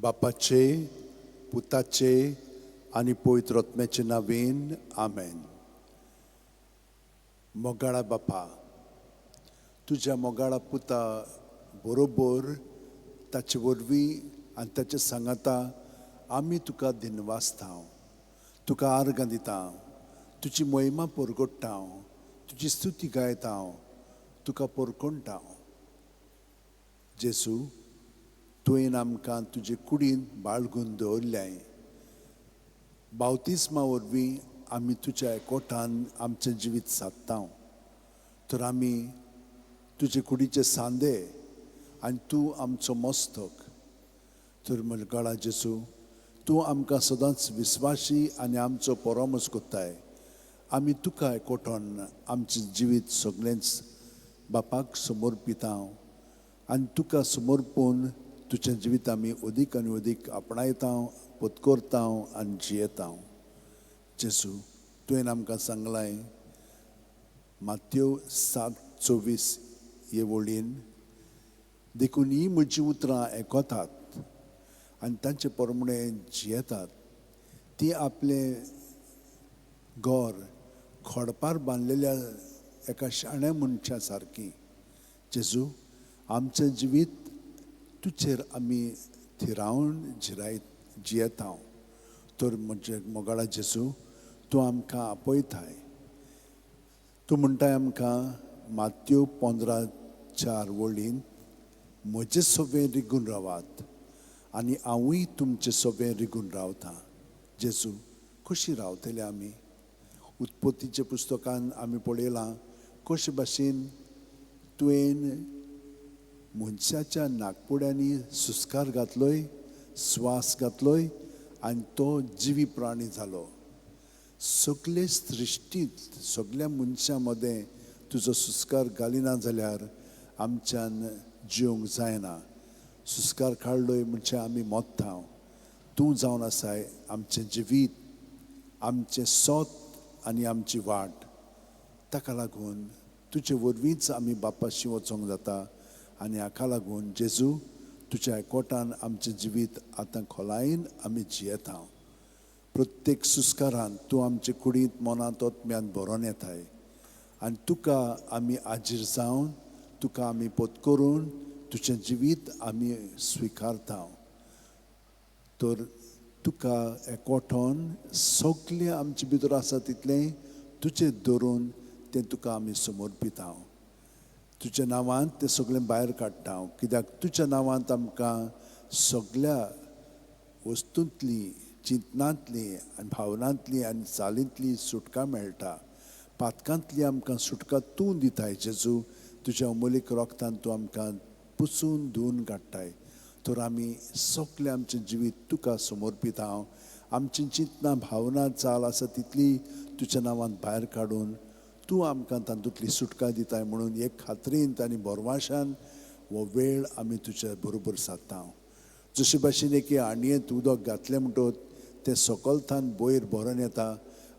बापाचे, पुताचे आणि पवित्र आत्म्याचे नावेन आमेन. मोगाळा बापा, तुझ्या मोगाळा पुता बरोबर ताचे वरवीं आनी ताचे सांगाता आमी तुका दिनवासता, तुका आर्गां दिता, तुजी महिमा परगट्टा, तुजी स्तुती गायता, तुका परकोणटा. जेसू, तुवें आमकां तुजे कुडींत बाळगून दवरल्याय. बावतिस्मा वरवीं आमी तुज्या एकवटान आमचें जिवीत सादता. तर आमी तुजे कुडीचे सांदे आनी तूं आमचो मस्तक. तर मुलगाळा जेसू, तूं आमकां सदांच विस्वासी आनी आमचो परामोस कोत्ताय. आमी तुका एकवटोन आमचें जिवीत सगळेंच बापाक समर्पिता आनी तुका समर्पून तुजें जिवीत आमी अदीक आनी अदीक आपणायता, पत्कोरता आनी जियेता. जेसू, तुवें आमकां सांगलाय मात्येव 7:24 हे वळीन, देखून ही म्हजीं उतरां आयकतात आनी तांचे प्रमाणें जियेतात. ती आपलें घर खोडपार बांदलेल्या एका शाण्या मनशा सारकी. जेजू, आमचें जिवीत तुजेर आमी थिरावन जियेता. तर म्हणजे मोगाळा जेजू, तूं आमकां आपयताय. तूं म्हणटाय आमकां मात्येव 15:4 वळीन, म्हजें सोबें रिगून रावात आनी हांवूय तुमचें सोबें रिगून रावतां. जेजू, कशीं रावतले आमी? उत्पत्तीच्या पुस्तकान आमी पळयलां कशे भाशेन तुवें मनशाच्या नाकपुड्यांनी सुस्कार घातलोय, स्वास घातलोय आनी तो जिवी प्राणी जालो. सगळे सृश्टींत सगळ्या मनशां मदें तुजो सुस्कार घालिना जाल्यार आमच्यान जिवंक जायना. सुस्कार काडलोय म्हणजे आमी मोत्ता. तूं जावन आसाय आमचें जिवीत, आमचें सोत आनी आमची वाट. ताका लागून तुजे वरवींच आमी बापाशी वचोंक जाता. आनी हाका लागून जेजू, तुज्या एकवटान आमचें जिवीत आतां खोलायेन आमी जियेता. प्रत्येक सुस्कारान तूं आमचे कुडींत मनांत आत्म्यान भरोन येताय आनी तुका आमी आजीर जावन तुका आमी पत्करून तुजें जिवीत आमी स्विकारता. तर तुका एकवटोन सगलें आमचे भितर आसा तितलें तुजें धरून तें तुका आमी समर्पिता. तुज्या नांवांत तें सगळें भायर काडटा. कित्याक तुज्या नांवांत आमकां सगळ्या वस्तूंतली, चिंतनांतली आनी भावनांतली आनी चालींतली सुटका मेळटा. पातकांतली आमकां सुटका तूं दिताय. जेजू, तुज्या अमोलीक रोगतान तूं आमकां पुसून धुवन काडटाय. तर आमी सगळें आमचें जिवीत तुका समर्पिता. आमची चिंतनां, भावना, चाल आसा तितली तुज्या नांवांत भायर काडून तूं आमकां तातूंतली सुटका दिताय म्हणून एक खात्रींत आनी बोरवाशान हो वेळ आमी तुज्या बरोबर सादता. जशे भाशेन एके आणयेंत उदक घातलें म्हणटच तें सकलथान वयर भरोन येता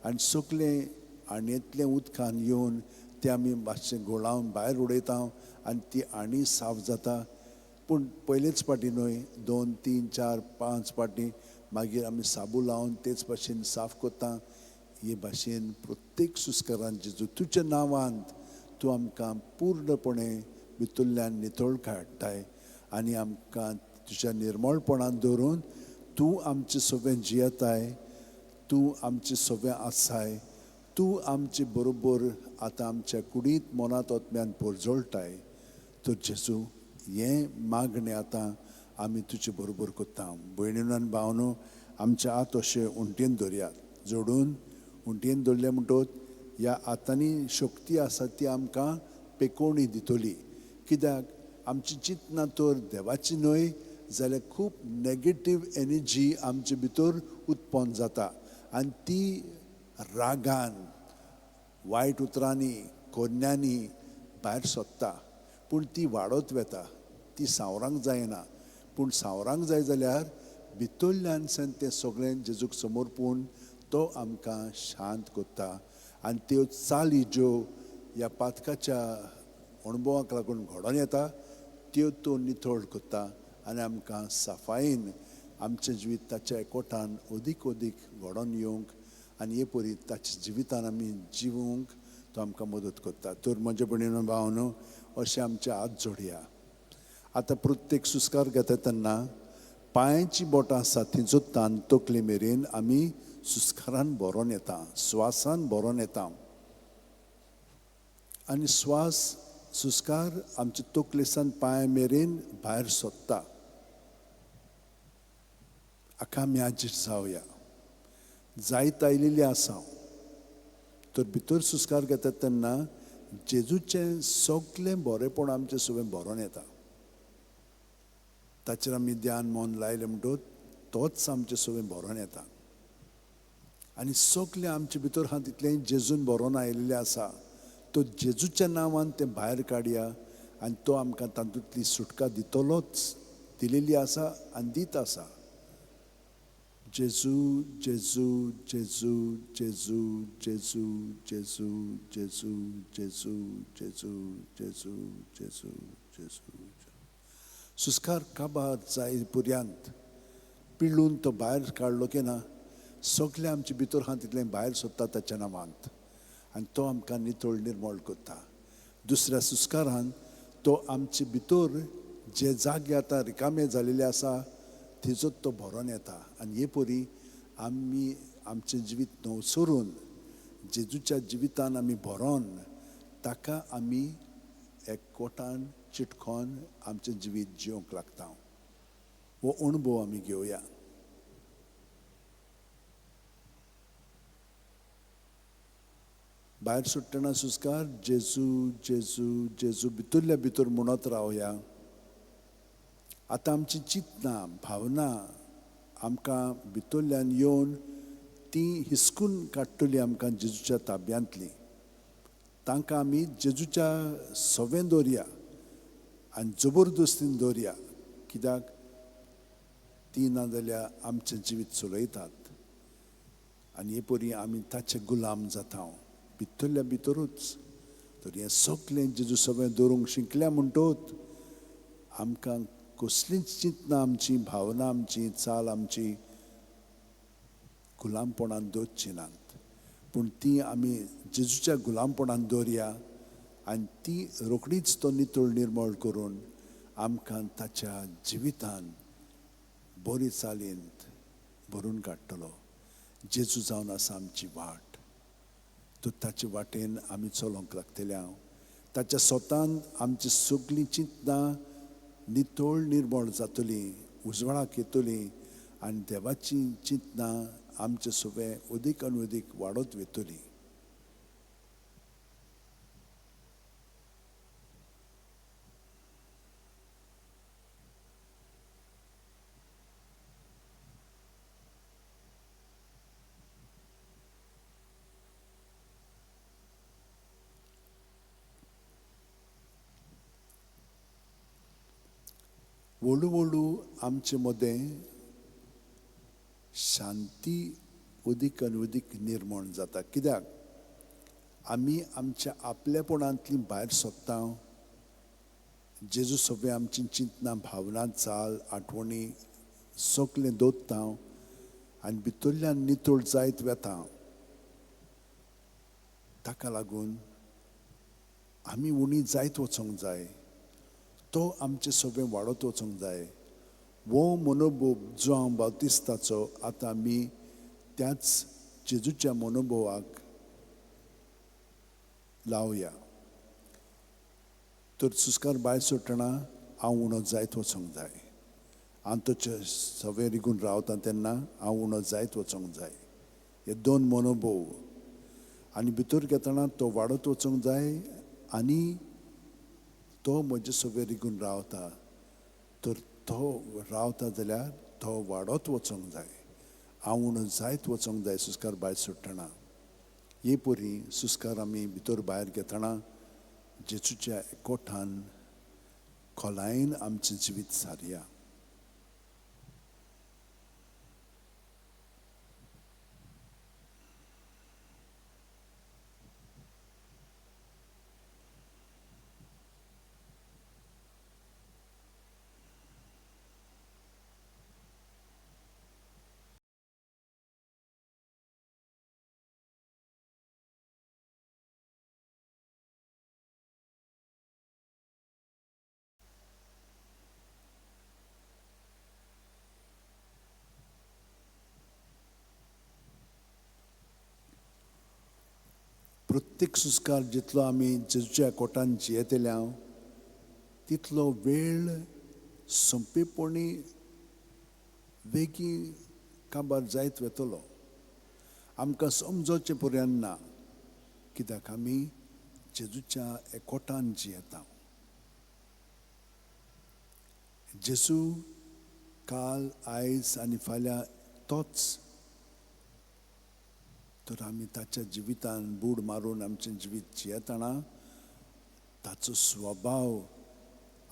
आनी सगळें आणयेंतलें उदकान येवन तें आमी मातशें घोळावन भायर उडयता आनी ती आणी साफ जाता. पूण पयलेच पाटी न्हय, 2, 3, 4, 5 पाटी मागीर आमी साबू लावन तेच भाशेन साफ कोत्ता. हे भाशेन प्रत्येक सुस्कारान जेजू तुज्या नांवांत तूं आमकां पूर्णपणे भितरल्यान नितळ काडटाय आनी आमकां तुज्या निर्मळपणान दवरून तूं आमचे सोबें जियेताय. तूं आमचे सोबें आसाय. तूं आमचे बरोबर आतां आमच्या कुडींत मनांत आत्म्यान परजोळटाय. तर जेजू, हें मागणें आतां आमी तुजे बरोबर कोत्ता. भयणीनो आनी भावनो, आमच्या हात अशे उंटेन धरयात, जोडून उंटेन धरले म्हणटच ह्या हातांनी शक्ती आसा ती आमकां पेकोवणी दितली. कित्याक आमची चिंतना तर देवाची न्हय जाल्यार खूब नॅगेटीव एनर्जी आमचे भितर उत्पन्न जाता आनी ती रागान, वायट उतरांनी, कोन्यांनी भायर सोदता. पूण ती वाडत वेता, ती सावरांक जायना. पूण सावरांक जाय जाल्यार भितरल्यानसान तें सगळें जेजूक समर्पून तो आमकां शांत कोत्ता. आनी त्यो चाली ज्यो ह्या पातकाच्या अणभवाक लागून घडोवन येता त्यो तो नितळ कोत्ता आनी आमकां सफायेन आमचें जिवीत ताच्या एकवटान अदीक अदीक घडोवन येवंक आनी हे परी ताच्या जिवितान आमी जिवूंक तो आमकां मदत करता. तर म्हजे भयणीनो भावनो, अशें आमचे हात जोडया. आतां प्रत्येक सुस्कार घेता तेन्ना पांयाची बोटां आसा तिचो तान तकले मेरेन आमी सुस्कारान भरोन येता, स्वासान भरोन येता. आनी स्वास सुस्कार आमचे तकलेसान पांया मेरेन भायर सोदता. आका आमी हाजीर जावया. जायत आयिल्ली आसा. तर भितर सुस्कार घेता तेन्ना जेजूचें सगळें बरेंपण आमचें सगळें भरोन येता. ताचेर आमी ध्यान मन लायलें म्हणटच तोच आमचें सगळें भरोन येता. आनी सगळें आमचे भितर आहा तितलें जेजून भरोन आयिल्लें आसा. तो जेजूच्या नांवान तें भायर काडया आनी तो आमकां तातूंतली सुटका दितलोच, दिलेली आसा आनी दीत आसा. जेजू जेजू जेजू जेजू जेजू जेजू जेजू जेजू जेजू जेजू जेजू जेजू. सुस्कार काबार जाय पर्यंत पिळून तो भायर काडलो की ना, सगळें आमचे भितर आहा तितलें भायर सोदता ताच्या नांवांत आनी तो आमकां नितळ निर्मळ करता. दुसऱ्या सुस्कारान तो आमचे भितर जे जागे आतां रिकामे जालेले आसा थिजोच तो भरोन येता. आनी हे परी आमी आमचें जिवीत नवसरून जेजूच्या जिवितान आमी भरोन ताका आमी एकवटान चिटकोन आमचें जिवीत जिवंक लागता. हो अणभव आमी घेवया. भायर सुट्टना सुस्कार जेजू जेजू जेजू भितरल्या भितर म्हणत रावया. आतां आमची चिंतनां भावना आमकां भितरल्यान येवन ती हिसकून काडटली आमकां जेजूच्या ताब्यांतली. तांकां आमी जेजूच्या सवें दवरया आनी जबरदस्तीन दवरया. कित्याक ती नाजाल्यार आमचें जिवीत चलयतात आनी हे परी आमी ताचे गुलाम जाता भितरल्या भितरूच. तर हें सगळें जेजू सवें दवरूंक शिकल्या म्हणटच आमकां कसलीच चिंतना आमची भावना आमची चाल आमची गुलामपणान दवरची नात, पूण ती आमी जेजूच्या गुलामपणान दवरया आनी ती रोखडीच तो नितळ निर्मळ करून आमकां ताच्या जिवितान बरी चालींत भरून काडटलो. जेजू जावन आसा आमची वाट. तो ताचे वाटेन आमी चलोंक लागतले. ताच्या स्वतान आमची सगळीं चिंतनां नितळ निर्मळ जातली, उजवाडाक येतली आनी देवाची चिंतनां आमचें सगळें अदीक आनी अदीक वाडत वतली. हळू हळू आमचे मदें शांती अदीक आनी अदीक निर्माण जाता. कित्याक आमी आमच्या आपलेपणांतली भायर सोदता. जेजू सगळें आमची चिंतनां भावना चाल आठवणी सगळें दवरता आनी भितरल्यान नितळ जायत वेता. ताका लागून आमी उणी जायत वचोंक जाय. तो आमचें सगळें वाडत वचोंक जाय. वो मनोभव जो हांव बावतिस्ताचो आतां आमी त्याच जेजूच्या मनोभवाक लावया. तर सुस्कार भायर सुट्टना हांव उणो जायत वचोंक जाय. हांव तो सवें रिगून रावता तेन्ना हांव उणो जायत वचोंक जाय. हे दोन मनोभव आनी भितर घेतना तो वाडत वचोंक जाय आनी तो म्हजे सगळें रिगून रावता. तर तो रावता जाल्यार तो वाडत वचोंक जाय. हांव उणो जायत वचोंक जाय सुस्कार भायर सुट्टना. हे परी सुस्कार आमी भितर भायर घेतना जेजूच्या एकवटान खोलायेन आमचें जिवीत सारया. प्रत्येक सुस्कार जितलो आमी जेजूच्या कोटान जियेतल्या तितलो वेळ संपेपणी वेगी काबार जायत वेतलो. आमकां समजोवचें पर्यंत ना, कित्याक आमी जेजूच्या एकवटान जियेता. जेजू काल आयज आनी फाल्यां तोच. तर आमी ताच्या जिवितान बूड मारून आमचें जिवीत जियेतना ताचो स्वभाव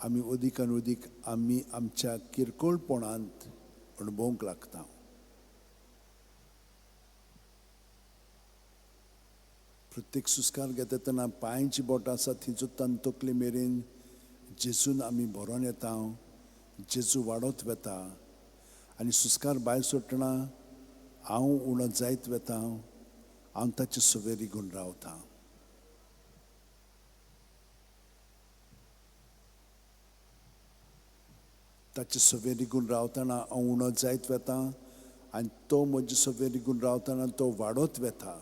आमी अदीक आनी अदीक आमी आमच्या किरकोळपणांत अणभवूंक लागता. प्रत्येक सुस्कार घेता तेन्ना पांयांची बोटां आसा थी जोत्तान तकले मेरेन जेजून आमी भरोन येता. जेजू वाडत वेता आनी सुस्कार भायर सोडटना हांव उणो जायत वेता. हांव ताचे सवे रिगून रावतां. ताचे सवे रिगून रावतना हांव उणो जायत वेता आनी तो म्हजे सवे रिगून रावतना तो वाडत वेता.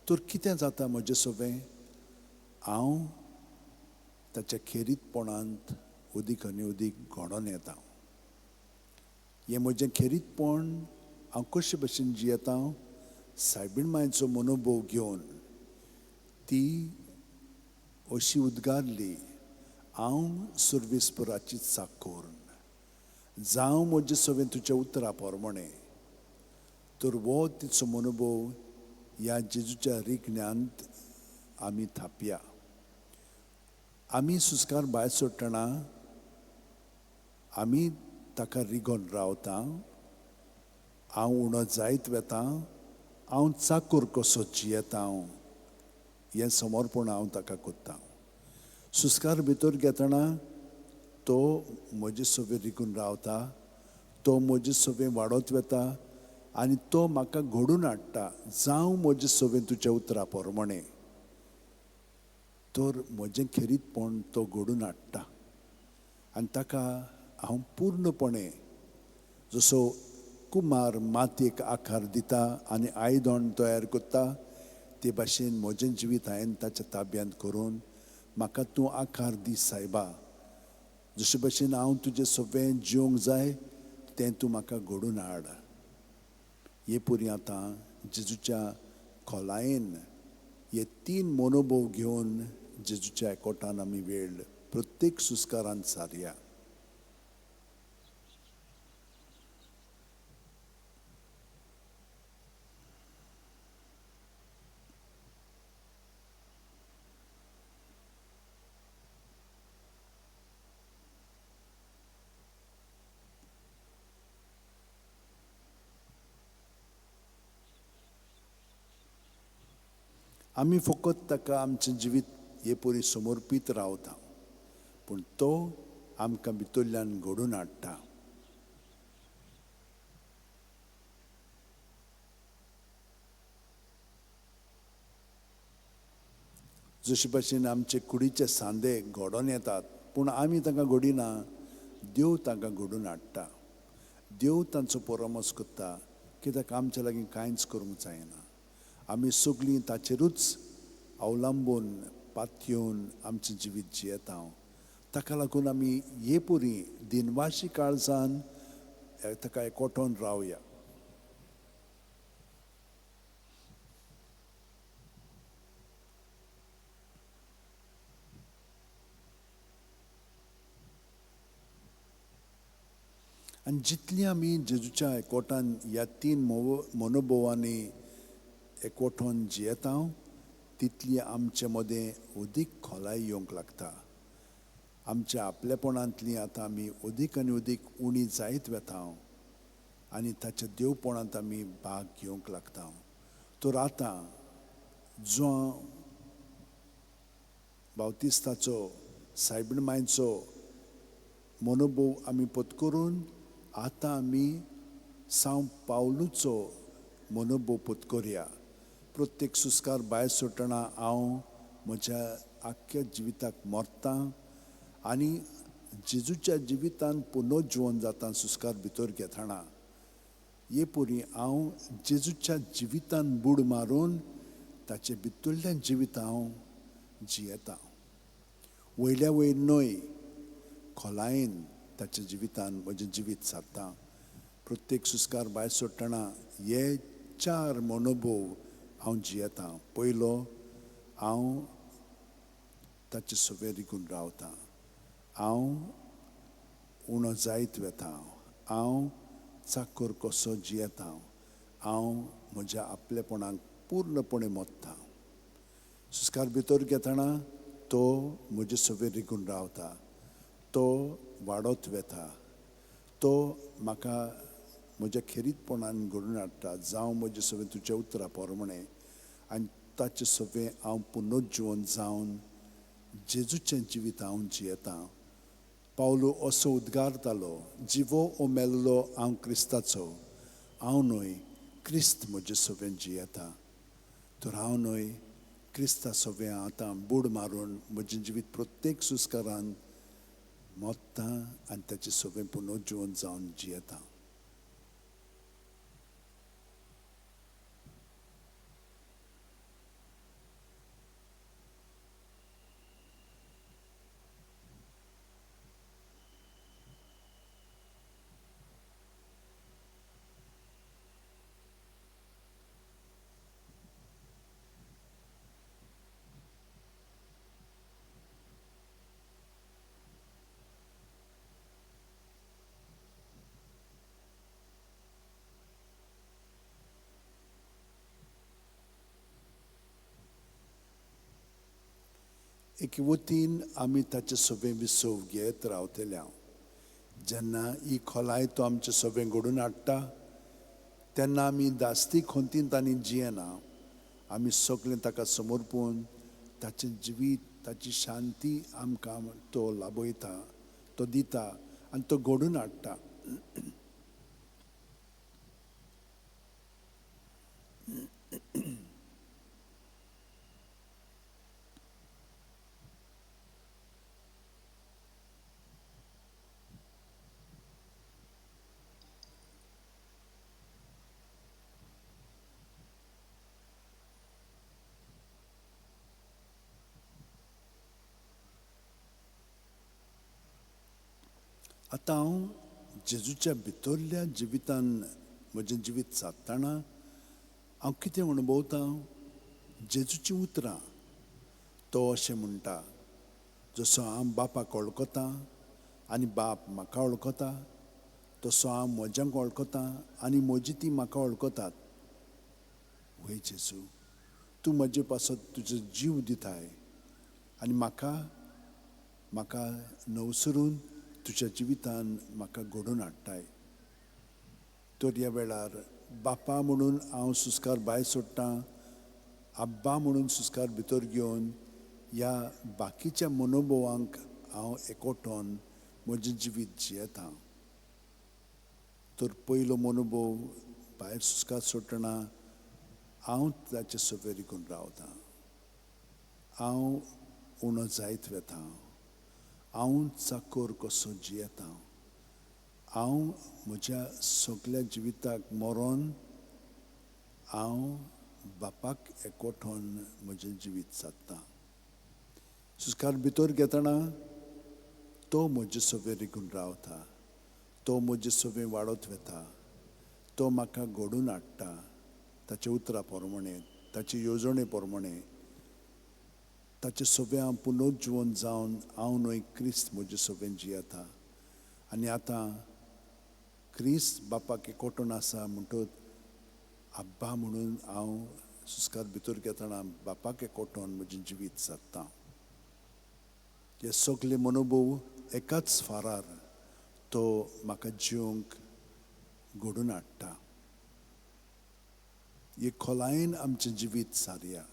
तर कितें जाता म्हजें सवें? हांव ताच्या खेरीतपणांत अदीक आनी अदीक घडोवन येता. हें म्हजें खेरीतपण हांव कशे भशेन जियेता? सायबीण मांयचो मनोभव घेवन ती अशी उद्गारली, हांव सर्वेस्पराची चाकोर, जावं म्हजें सवें तुज्या उतरा पोरमणें. तर हो तिचो मनोभव ह्या जेजूच्या रिगण्यांत आमी थापया. आमी सुस्कार भायर सोडटना आमी ताका रिगोन रावता. हांव उणो जायत वेता. हांव चाकोर कसो जियेता हें समर्पण हांव ताका कोत्ता. सुस्कार भितर घेतना तो म्हजे सवे रिगून रावता. तो म्हजे सवें वाडत वेता आनी तो म्हाका घडून हाडटा. जावं म्हजे सवें तुज्या उतरा पोरमणें. तर म्हजें खेरीतपण तो घडून हाडटा आनी ताका हांव पूर्णपणे जसो कुमार मातयेक आकार दिता आनी आयदोण तयार कोत्ता ते भाशेन म्हजें जिवीत हांवें ताच्या ताब्यांत करून म्हाका तूं आकार दी सायबा. जशे भशेन हांव तुजें सवें जिवंक जाय तें तूं म्हाका घडून हाड. हे परी आतां जेजूच्या खोलायेन हे 3 मनोभव घेवन जेजूच्या एकवटान आमी वेळ प्रत्येक सुस्कारांत सारया. आमी फकत ताका आमचें जिवीत हे परी समर्पीत रावता, पूण तो आमकां भितरल्यान घडोवन हाडटा. जशे भशेन आमचे कुडीचे सांदे घडोवन येतात पूण आमी तांकां घडिना, देव तांकां घडोवन हाडटा. देव तांचो परामर्श करता कित्याक आमचे लागीं कांयच करूंक जायना. आमी सगळीं ताचेरूच अवलंबून पातयेवन आमचें जिवीत जियेता. ताका लागून आमी हे परी दिनवाशी काळजान ताका एकवटोन रावया. आनी जितली आमी जेजूच्या एकवटान ह्या 3 मनोभवांनी एकवटोन जियेता तितली आमचे मदें अदीक खोलाय येवंक लागता. आमच्या आपलेपणांतली आतां आमी अदीक आनी अदीक उणी जायत वेता आनी ताच्या देवपणांत आमी भाग घेवंक लागता. तर आतां जो बावतिस्ताचो सायबीण मांयचो मनोभव आमी पत्करून आतां आमी सांव पावलूचो मनोभव पत्करया. प्रत्येक सुस्कार भायर सोडटना हांव म्हज्या आख्ख्या जिविताक मरतां आनी जेजूच्या जिवितान पुनर्जीवन जाता सुस्कार भितर घेतना. हे परी हांव जेजूच्या जिवितान बूड मारून ताचे भितरल्यान जिवीत हांव जियेतां. वयल्या वयर न्हय, खोलायेन ताच्या जिवितान म्हजें जिवीत सारता. प्रत्येक सुस्कार भायर सोडटना हे 4 मनोभव हांव जियेतां. पयलो, हांव ताचे सवे रिगून रावतां. हांव उणो जायत वेतां. हांव चाकर कसो जियेतां. हांव म्हज्या आपलेपणाक पूर्णपणे मोडटां. सुस्कार भितर घेतना तो म्हजे सवे रिगून रावता. तो वाडत वेता. तो म्हाका म्हज्या खेरीतपणान घडोवन हाडटा. जावं म्हजे सवे तुज्या उतरा प्रमाणें आनी ताचे सवे हांव पुनर्जीवन जावन जेजूचें जिवीत हांव जियेतां. पावलो असो उद्गारतालो, जिवो ओ मेल्लो हांव क्रिस्ताचो. हांव न्हय, क्रिस्त म्हजे सवेन जियेता. तर हांव न्हय, क्रिस्ता सवें आतां बूड मारून म्हजें जिवीत प्रत्येक सुस्कारान मोडटां आनी ताचें सवें पुनर्जीवन जावन जियेतां. एके वतीन आमी ताचे सवें विसव घेत रावतल्या. जेन्ना ही खोलाय तो आमचे सवें घडोवन हाडटा तेन्ना आमी दास्ती खोंतीन तांणी जियेना. आमी सगळें ताका समर्पून ताचें जिवीत, ताची शांती आमकां तो लाबयता, तो दिता आनी तो घडोवन हाडटा. आतां हांव जेजूच्या भितरल्या जिवितान म्हजें जिवीत सादतना हांव कितें अणभवतां? जेजूचीं उतरां. तो अशें म्हणटा, जसो हांव बापाक वळखतां आनी बाप म्हाका वळखता, तसो हांव म्हज्यांक वळखतां आनी म्हजी तीं म्हाका वळखतात. वय जेजू, तूं म्हजे पासत तुजो जीव दिताय आनी म्हाका नवसरून तुज्या जिवितान म्हाका घडोवन हाडटाय. तर ह्या वेळार बापा म्हणून हांव सुस्कार भायर सोडटां, आब्बा म्हणून सुस्कार भितर घेवन ह्या बाकीच्या मनोभवांक हांव एकवटोन म्हजें जिवीत जियेतां. तर पयलो मनोभव भायर सुस्कार सोडटना हांव ताचे सवे रिगून रावतां. हांव उणो जायत वेतां. हांव चाकर कसो जियेतां. हांव म्हज्या सगळ्या जिविताक मरोन हांव बापाक एकवटोन म्हजें जिवीत सादतां. सुस्कार भितर घेतना तो म्हजे सवे रिगून रावता. तो म्हजे सवे वाडत वेता. तो म्हाका घडोवन हाडटा ताच्या उतरा प्रमाणें, ताचे येवजणे प्रमाणें. ताचे सवे हांव पुनर्जीवन जावन हांव न्हय, क्रिस्त म्हजे सवेन जियेता. आनी आतां क्रिस्त बापाक एकवटून आसा म्हणटच आब्बा म्हणून हांव सुस्कार भितर घेतना बापाक एकवटोन म्हजें जिवीत सादतां. हे सगळे मनोभव एकाच फारार तो म्हाका जिवंक घडोवन हाडटा. हे खोलायेन आमचें जिवीत सारया.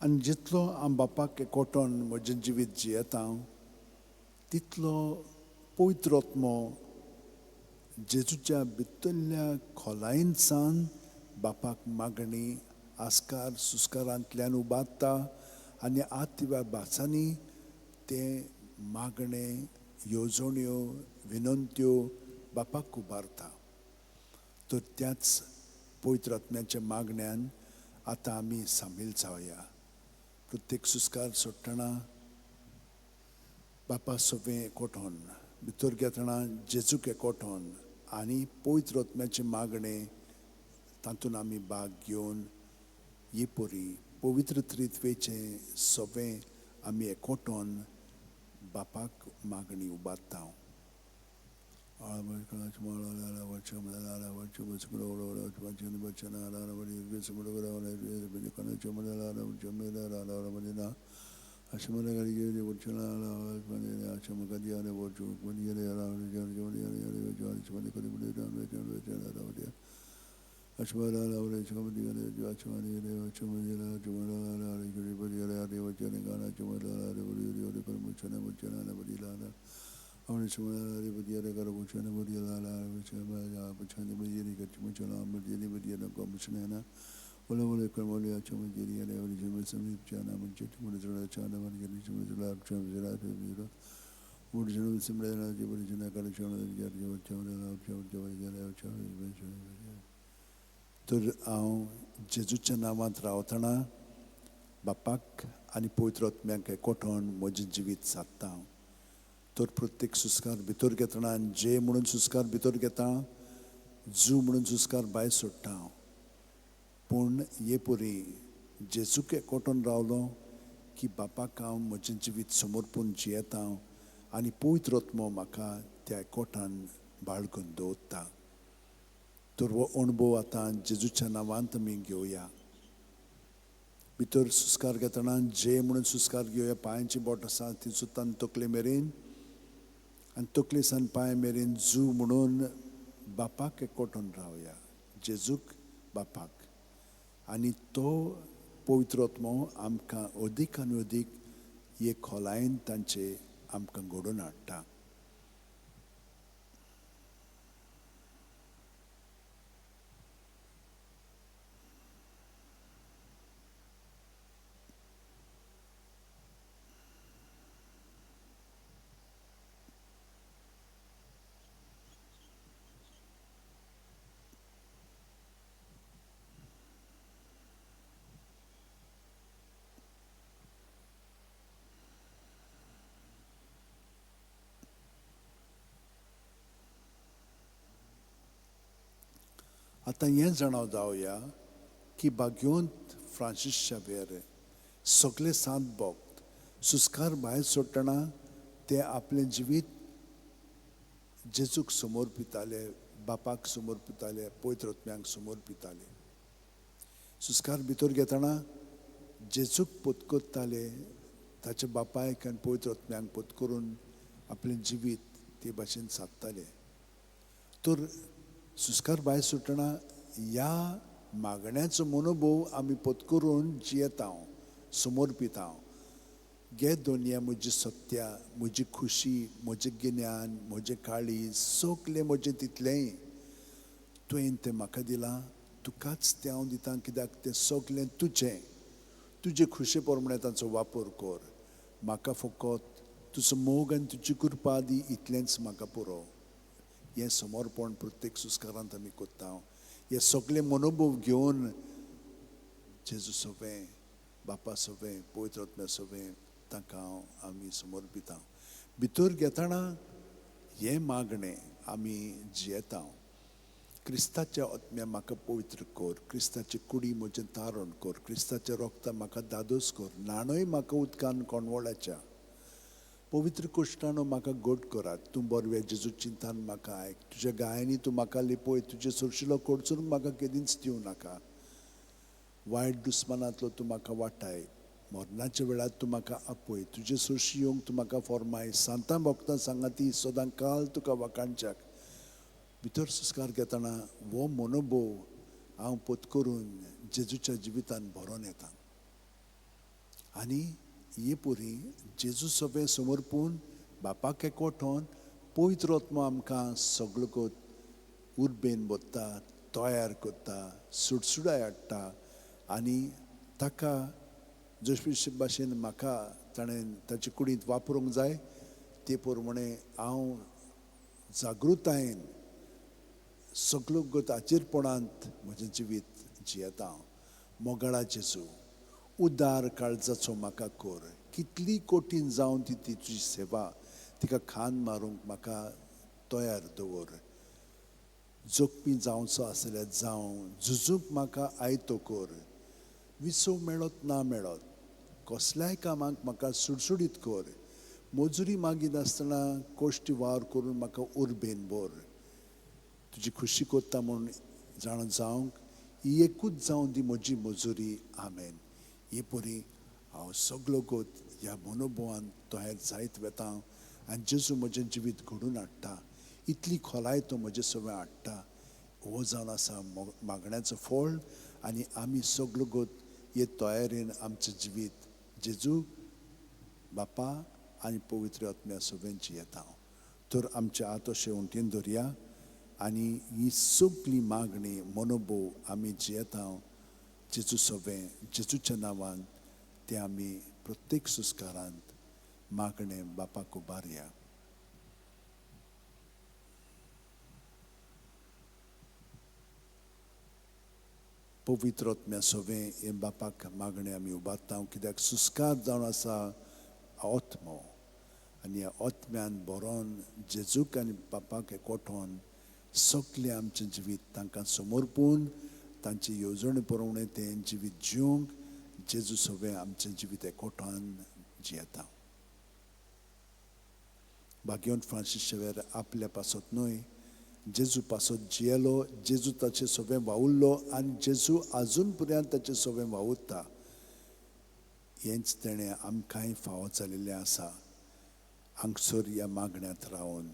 आनी जितलो हांव बापाक एकवटोन म्हजें जिवीत जियेता तितलो पवित्र आत्मो जेजूच्या भितरल्या खोलायेन सावन बापाक मागणी आस्कार सुस्कारांतल्यान उबारता आनी आत्या भासांनी ते मागणे येवजण्यो विनंत्यो बापाक उबारता. तर त्याच पवित्र आत्म्याच्या मागण्यान आतां आमी सामील जावया. प्रत्येक सुस्कार सोडटना बापा सगळें एकवटोन भितर घेतना जेजूक एकवटोन आनी पवित्र आत्म्याचे मागणे तातूंत आमी भाग घेवन ही परी पवित्र त्रित्वेचे सगळें आमी एकवटोन बापाक मागणी उबारता. तर हांव जेजूच्या नांवांत रावतना बापाक आनी पवित्र आत्म्याक एकवटोन म्हजें जिवीत सादता. तर प्रत्येक सुस्कार भितर घेतना जे म्हणून सुस्कार भितर घेता जू म्हणून सुस्कार भायर सोडटा. पूण हे परी जेजूक एकवटोन रावलो की बापाक हांव म्हजें जिवीत समर्पून जियेता आनी पवित्र आत्मो म्हाका त्या एकवटान बाळगून दवरता. तर हो अणभव आतां जेजूच्या नांवांत आमी घेवया. भितर सुस्कार घेतना जे म्हणून सुस्कार घेवया. पांयांची बोट आसा ती सुतान तकले मेरेन आनी तकले सावन पांय मेरेन जू म्हणून बापाक एकवटोन रावया. जेजूक बापाक आनी तो पवित्र आत्मो आमकां अदीक आनी अदीक हे खोलायेन तांचे आमकां घडोवन हाडटा. आतां हें जाणाव जावया की भाग्योंत फ्रांसीस शावेर सगळे सांत भक्त सुस्कार भायर सोडटना ते आपलें जिवीत जेजूक समर्पिताले, बापाक समर्पिताले, पवित्र आत्म्याक समर्पिताले. सुस्कार भितर घेतना जेजूक पत्करताले, ताच्या बापायक आनी पवित्र आत्म्याक पत्करून आपलें जिवीत ते भाशेन सादताले. तर सुस्कार भायर सुटना ह्या मागण्याचो मनोभव आमी पत्करून जियेता, समर्पिता. घे दुनिया म्हजी सत्या, म्हजी खुशी, म्हजें गिन्यान, म्हजें काळीज सगलें म्हजें तितलेंय तुवें तें म्हाका दिलां. तुकाच तें हांव दितां कित्याक तें सगलें तुजें. तुजे खुशे प्रमाणे ताचो वापर कर. म्हाका फकत तुजो मोग आनी तुजी कृपा दी, इतलेंच म्हाका पुरो. हें समर्पण प्रत्येक सुस्कारांत आमी करता. हे सगळे मनोभव घेवन जेजू सगळें, बापा सगळें, पवित्र आत्म्या सगळें ताका आमी समर्पिता. भितर घेतना हें मागणें आमी जियेता. क्रिस्ताच्या आत्म्या म्हाका पवित्र कर, क्रिस्ताची कुडी म्हजें तारण कर, क्रिस्ताचें रोगता म्हाका दादोस कर, न्हाणय म्हाका उदकान कोणवळाच्या, पवित्र कुश्टानो म्हाका घट करात. तूं बरवें जेजू चिंतान म्हाका आयक, तुज्या गायांनी तूं म्हाका लिपय, तुजे सुरशिलो कोडचून म्हाका केदींच दिवं नाका. वायट दुस्मानांतलो तूं म्हाका वाटाय, मरणाच्या वेळार तूं म्हाका आपय, तुजे सुरशी येवंक तूं म्हाका फॉर्माय. सांतां भक्तां सांगाती सदां काल तुका वाकाणच्याक. भितर सुस्कार घेतना हो मनोभव हांव पत्करून जेजूच्या जिवितान भरोन येता. आनी हे पुरी जेजू सगळें समर्पून बापाक एकवठोन पवित्र आत्मा आमकां सगळो कोत उर्बेन बोत्ता, तयार करता, सुडसुडाय हाडटा आनी ताका जशे भाशेन म्हाका ताणें ताचे कुडींत वापरूंक जाय ते प्रमाणे हांव जागृतायेन सगळो गताचेरपणांत म्हजें जिवीत जियेता. मोगाळा जेजू, उदार काळजाचो म्हाका कोर. कितली कठीण जावन ती तुजी सेवा तिका खान मारूंक म्हाका तयार दवर. जोखमी जावचो आसल्यार जावं, झुजूंक म्हाका आयतो कोर. विसव मेळत ना मेळत, कसल्याय कामाक म्हाका सुडसुडीत कोर. मजुरी मागीनासतना कोश्टी वावर करून म्हाका उर्बेन भर. तुजी खुशी कोत्ता म्हूण जाणा जावंक ही एकूच जावन दी म्हजी मजुरी. आमेन. हे परी हांव सगळो गोत ह्या मनोभवान तयार जायत वेता आनी जेजू म्हजें जिवीत घडून हाडटा. इतली खोलाय तो म्हजें सगळें हाडटा. हो जावन आसा मागण्याचो फळ आनी आमी सगळो गोत हे तयारेन आमचें जिवीत जेजू बापा आनी पवित्र आत्म्या सगळें जियेता. तर आमचे हात अशें उंटीन दवरया आनी ही सगळी मागणी मनोभव आमी जियेता जेजू सगळें जेजूच्या नांवान तें आमी प्रत्येक सुस्कारांत मागणें बापाक उबारया. पवित्र आत्म्या सगळें हे बापाक मागणें आमी उबारता कित्याक सुस्कार जावन आसा आत्मो आनी ह्या आत्म्यान बरोवन जेजूक आनी बापाक एकवठोन सगळें आमचें जिवीत तांकां समर्पून तांचे येवजणे प्रमाणे तें जिवीत जिवंक जेजू सगळें आमचें जिवीत एकवठोन जियेता. भाग्यवंत फ्रांसीस शेवेर आपल्या पासत न्हय जेजू पासत जियेलो, जेजू ताचें सगळें वावुरलो आनी जेजू आजून पर्यंत ताचें सगळें वावुरता. हेंच तेणें आमकांय फावो जाल्लेलें आसा हांगसर ह्या मागण्यांत रावन.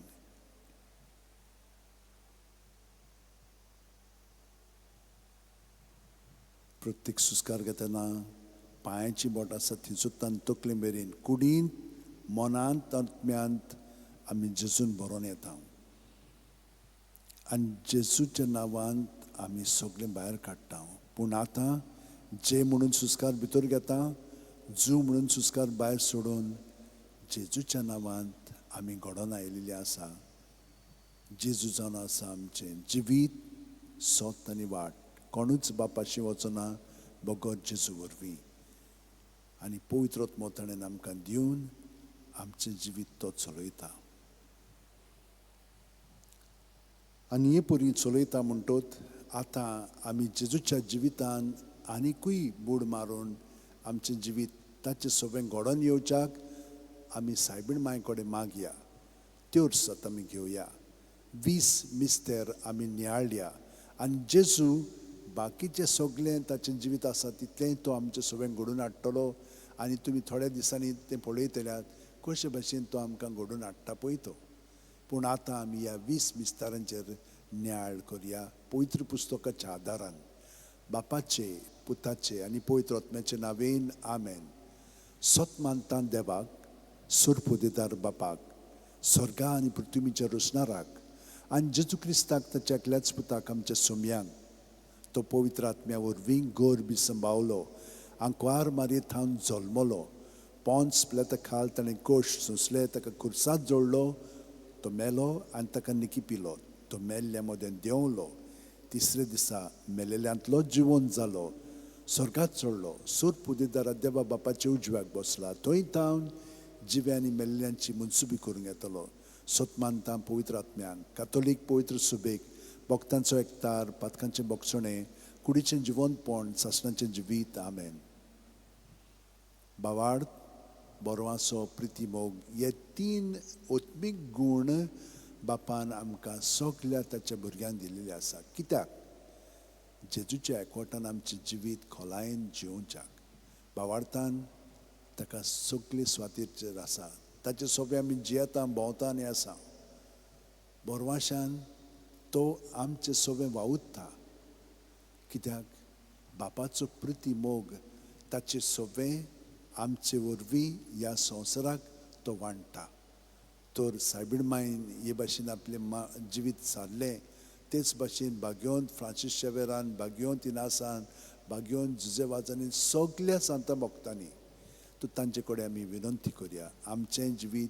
प्रत्येक सुस्कार घेतना पांयाची बोट आसा थंयसून तकले मेरेन कुडींत मनांत आत्म्यांत आमी जेजून बरोवन येता आनी जेजूच्या नांवांत आमी सगळें भायर काडटा. पूण आतां जे म्हणून सुस्कार भितर घेता, जू म्हणून सुस्कार भायर सोडून जेजूच्या नांवांत आमी घडोवन आयिल्लीं आसा. जेजू जावन आसा आमचें जिवीत, सोत आनी वाट. कोणूच बापाशी वचना बगत जेजू वरवीं. आनी पवित्र आत्मो ताणें आमकां दिवन आमचें जिवीत तो चलयता. आनी हे परी चलयता म्हणटोच आतां आमी जेजूच्या जिवितान आनिकूय बूड मारून आमचें जिवीत ताचें सगळें घडोवन येवच्याक आमी सायबीण मांय कडेन मागया. त्योच आतां आमी घेवया. 20 मिस्तेर आमी नियाळया आनी जेजू बाकीचें सगळें ताचें जिवीत आसा तितलेंय तो आमचें सगळें घडोवन हाडटलो. आनी तुमी थोड्या दिसांनी तें पळयतल्यात कशे भशेन तो आमकां घडोवन हाडटा पळय तो. पूण आतां आमी ह्या 20 मिस्तारांचेर नियाळ करया पवित्र पुस्तकाच्या आदारान. बापाचे, पुताचे आनी पवित्र आत्म्याचे नांवेन. आमेन. सत मानता देवाक, सुरपू दितार बापाक, स्वर्गा आनी पृथ्वीच्या रोसणाराक आनी जेजू क्रिस्ताक ताच्या एकल्याच पुताक आमच्या सोम्यांक तो पवित्र आत्म्या वरवीं गोर बी संभावलो. आंकवार मारयेंत हांव जल्मलो. पोंच पिलाता खाल ताणें कोश सोंसले, ताका खुर्सांत जोडलो. तो मेलो आनी ताका निकी पिलो. तो मेल्ल्या मोदें देंवलो. तिसरे दिसा मेलेल्यांतलो जिवंत जालो. स्वर्गात चडलो. सूर पुदिदारा देवा बापाच्या उजव्याक बसला. थंय तावन जिवे आनी मेल्ल्यांची मनसुबी करूंक येतलो. सोतमानता पवित्र आत्म्यांक, कातोलीक पवित्र सुबेक, भक्तांचो एकतार, पातकांचें बोगसणें, कुडीचें जिवंतपण, सासणाचें जिवीत. आमेन. बावार्द, बोरवांसो, प्रिती मोग हे 3 ओत्मीक गूण बापान आमकां सगल्या ताच्या भुरग्यांक दिलेले आसा. कित्याक? जेजूच्या एकवटान आमचें जिवीत खोलायेन जिवच्याक. बावार्थान ताका सगळी स्वातीचेर आसा. ताचे सोबे आमी जियेता, भोंवता आनी आसा. बोरवाशान तो आमचें सोबें वावुरता. कित्याक? बापाचो प्रिती मोग ताचे सोबें आमचे वरवीं ह्या संवसाराक तो वांडटा. तर सायबीण मायन हे भाशेन आपलें जिवीत सारलें तेच भाशेन भाग्योन फ्रांसीस शेवेरान, भाग्योन तिनासान, भाग्योन जुजेवाजांनी सगळ्या सांता भक्तांनी तो तांचे कडेन आमी विनंती करया आमचें जिवीत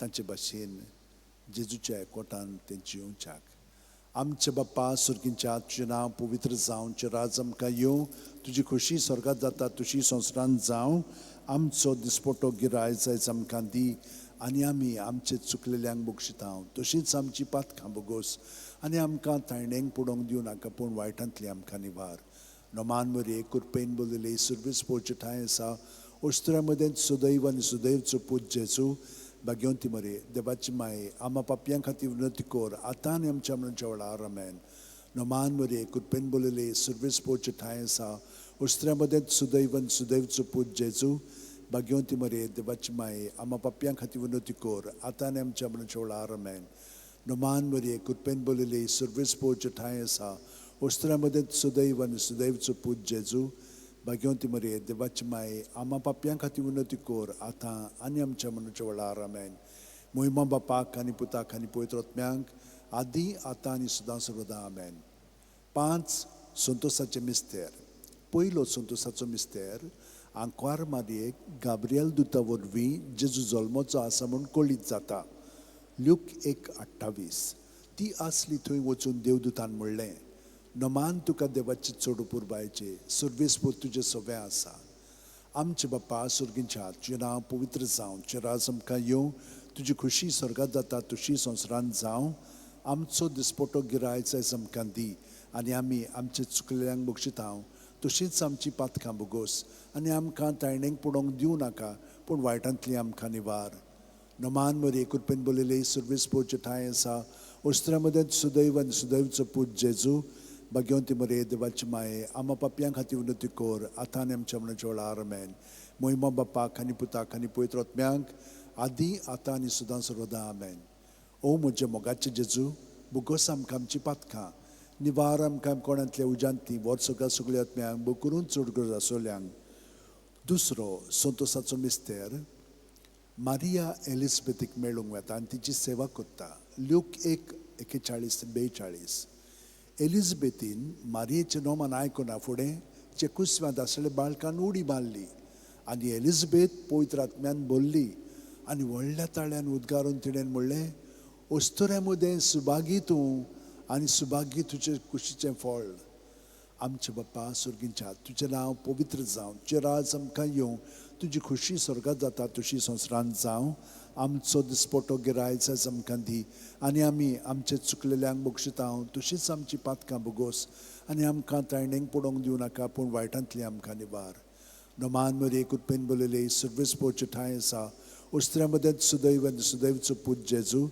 तांचे भाशेन जेजूच्या एकवटान तें जिवच्याक. आमचे बाप्पा सुर्गींच्या तुजें नांव पवित्र जावं, तुजें राज आमकां येवं, तुजी खोशी स्वर्गांत जाता तशी संवसारांत जावं. आमचो दिसपट्टो गिरायज आयज आमकां दी आनी आमी आमचे चुकलेल्यांक बक्षितांव तशींच आमची पातकां बोगोस आनी आमकां तायणेंक पडोवंक दिवं नाका पूण वायटांतली आमकां निवार. नोमान मरे कुरपेन बोलिले सुर्वेस पोवचे ठांय आसा ओस्त्रा मदें सुदैव आनी सुदैवचो पूत जेजू भाग्यवंती मरे देवाची माये आमा पापयां खातीर विनंती कोर आतां आनी आमच्या मरणाच्या वेळार आमेन. नोमान मरे कुरपेन बोलिले सुर्वेस पोवचे ठांय आसा ओस्त्रा मदें सुदैव आनी सुदैवचो पूत जेजू भाग्यवंती मरे देवाची माये आमा पापयां खातीर विनंती कोर आतां आनी आमच्या मरणाच्या वेळार आमेन. नोमान मरे कुरपेन बोलिले सुर्वेस पोवचे ठांय आसा ओस्त्रा मदें सुदैव आनी सुदैवचो पूत जेजू भाग्यवंती मरे देवाची माये आमा पापयां खातीर विनंती कोर आतां आनी आमच्या मरणाच्या वेळार आमेन. मोहिमा बापाक आनी पुताक आनी पवित्र आत्म्यांक आदी आतां आनी सदां सर्वदा आमेन. 5 संतोसाचे मिस्तेर. पयलो संतोसाचो मिस्तेर आंकवार मारयेक गाब्रियल दुता वरवीं जेजू जल्मोचो आसा म्हूण कळीत जाता. ल्यूक 1:28. ती आसली थंय वचून देवदुतान म्हणलें नोमान तुका देवाची चड पुरबायचे सुर्वेस पोत तुजें सगळें आसा. आमचे बाप्पा सुर्गींच्या तुजें नांव पवित्र जावं, तुजें राज आमकां येवं, तुजी खुशी स्वर्गांत जाता तशी संवसारांत जावं. आमचो दिसपट्टो गिरायज आयज आमकां दी आनी आमी आमचे चुकलेल्यांक बक्षितांव तशींच आमची पातकां बोगोस आनी आमकां तायणेंक पडोवंक दिवं नाका पूण वायटांतली आमकां निवार. नोमान मरे कुरपेन बोलिले सुर्वेस पोवचे ठांय आसा ओस्त्रा मदें सुदैव आनी सुदैवचो पूत जेजू भाग्यवंती मरे देवाची माये आमा पापयां खातीर विनंती कोर आतां आनी आमच्या मरणाच्या वेळार आमेन. मोहिमा बापाक आनी पुताक आनी पवित्र आत्म्यांक आदी आतां आनी सदां सर्वदा आमेन. ओ म्हजे मोगाचे जेजू बोगोस आमकां आमची पातकां निवार आमकां कोणांतल्या उजांतली वर्सोगा सगळ्या आत्म्यांक बो करून चड गरज आसोल्यांक. दुसरो संतोसाचो मिस्तेर मारिया एलिझबेथीक मेळूंक वता आनी तिची सेवा करता. ल्यूक 1:41-42. एलिझबेथीन मारयेचें नोमान आयकुना फुडें चेकुस्व्यांत आसलेल्या बाळकान उडी मारली आनी एलिझबेथ पवित्र आत्म्यान बोल्ली आनी व्हडल्या ताळ्यान उद्गारून तिणें म्हणलें ओस्तोऱ्या मदें सुभागी तूं आनी सुभागी तुजें कुशीचें फळ. आमचे बाप्पा सुर्गींच्या तुजें नांव पवित्र जावं, तुजें राज आमकां येवं, तुजी खुशी स्वर्गांत जाता तशी संवसारांत जावं. आमचो दिसपट्टो गिरायज आयज आमकां दी आनी आमी आमचे चुकलेल्यांक बक्षितांव तशींच आमची पातकां बोगोस आनी आमकां तायणेंक पडोवंक दिवं नाका पूण वायटांतली आमकां निवार. नोमान मरे कुरपेन बोलिले सुर्वेस पोवचे ठांय आसा ओस्त्रा मदें सुदैव आनी सुदैवचो पूत जेजू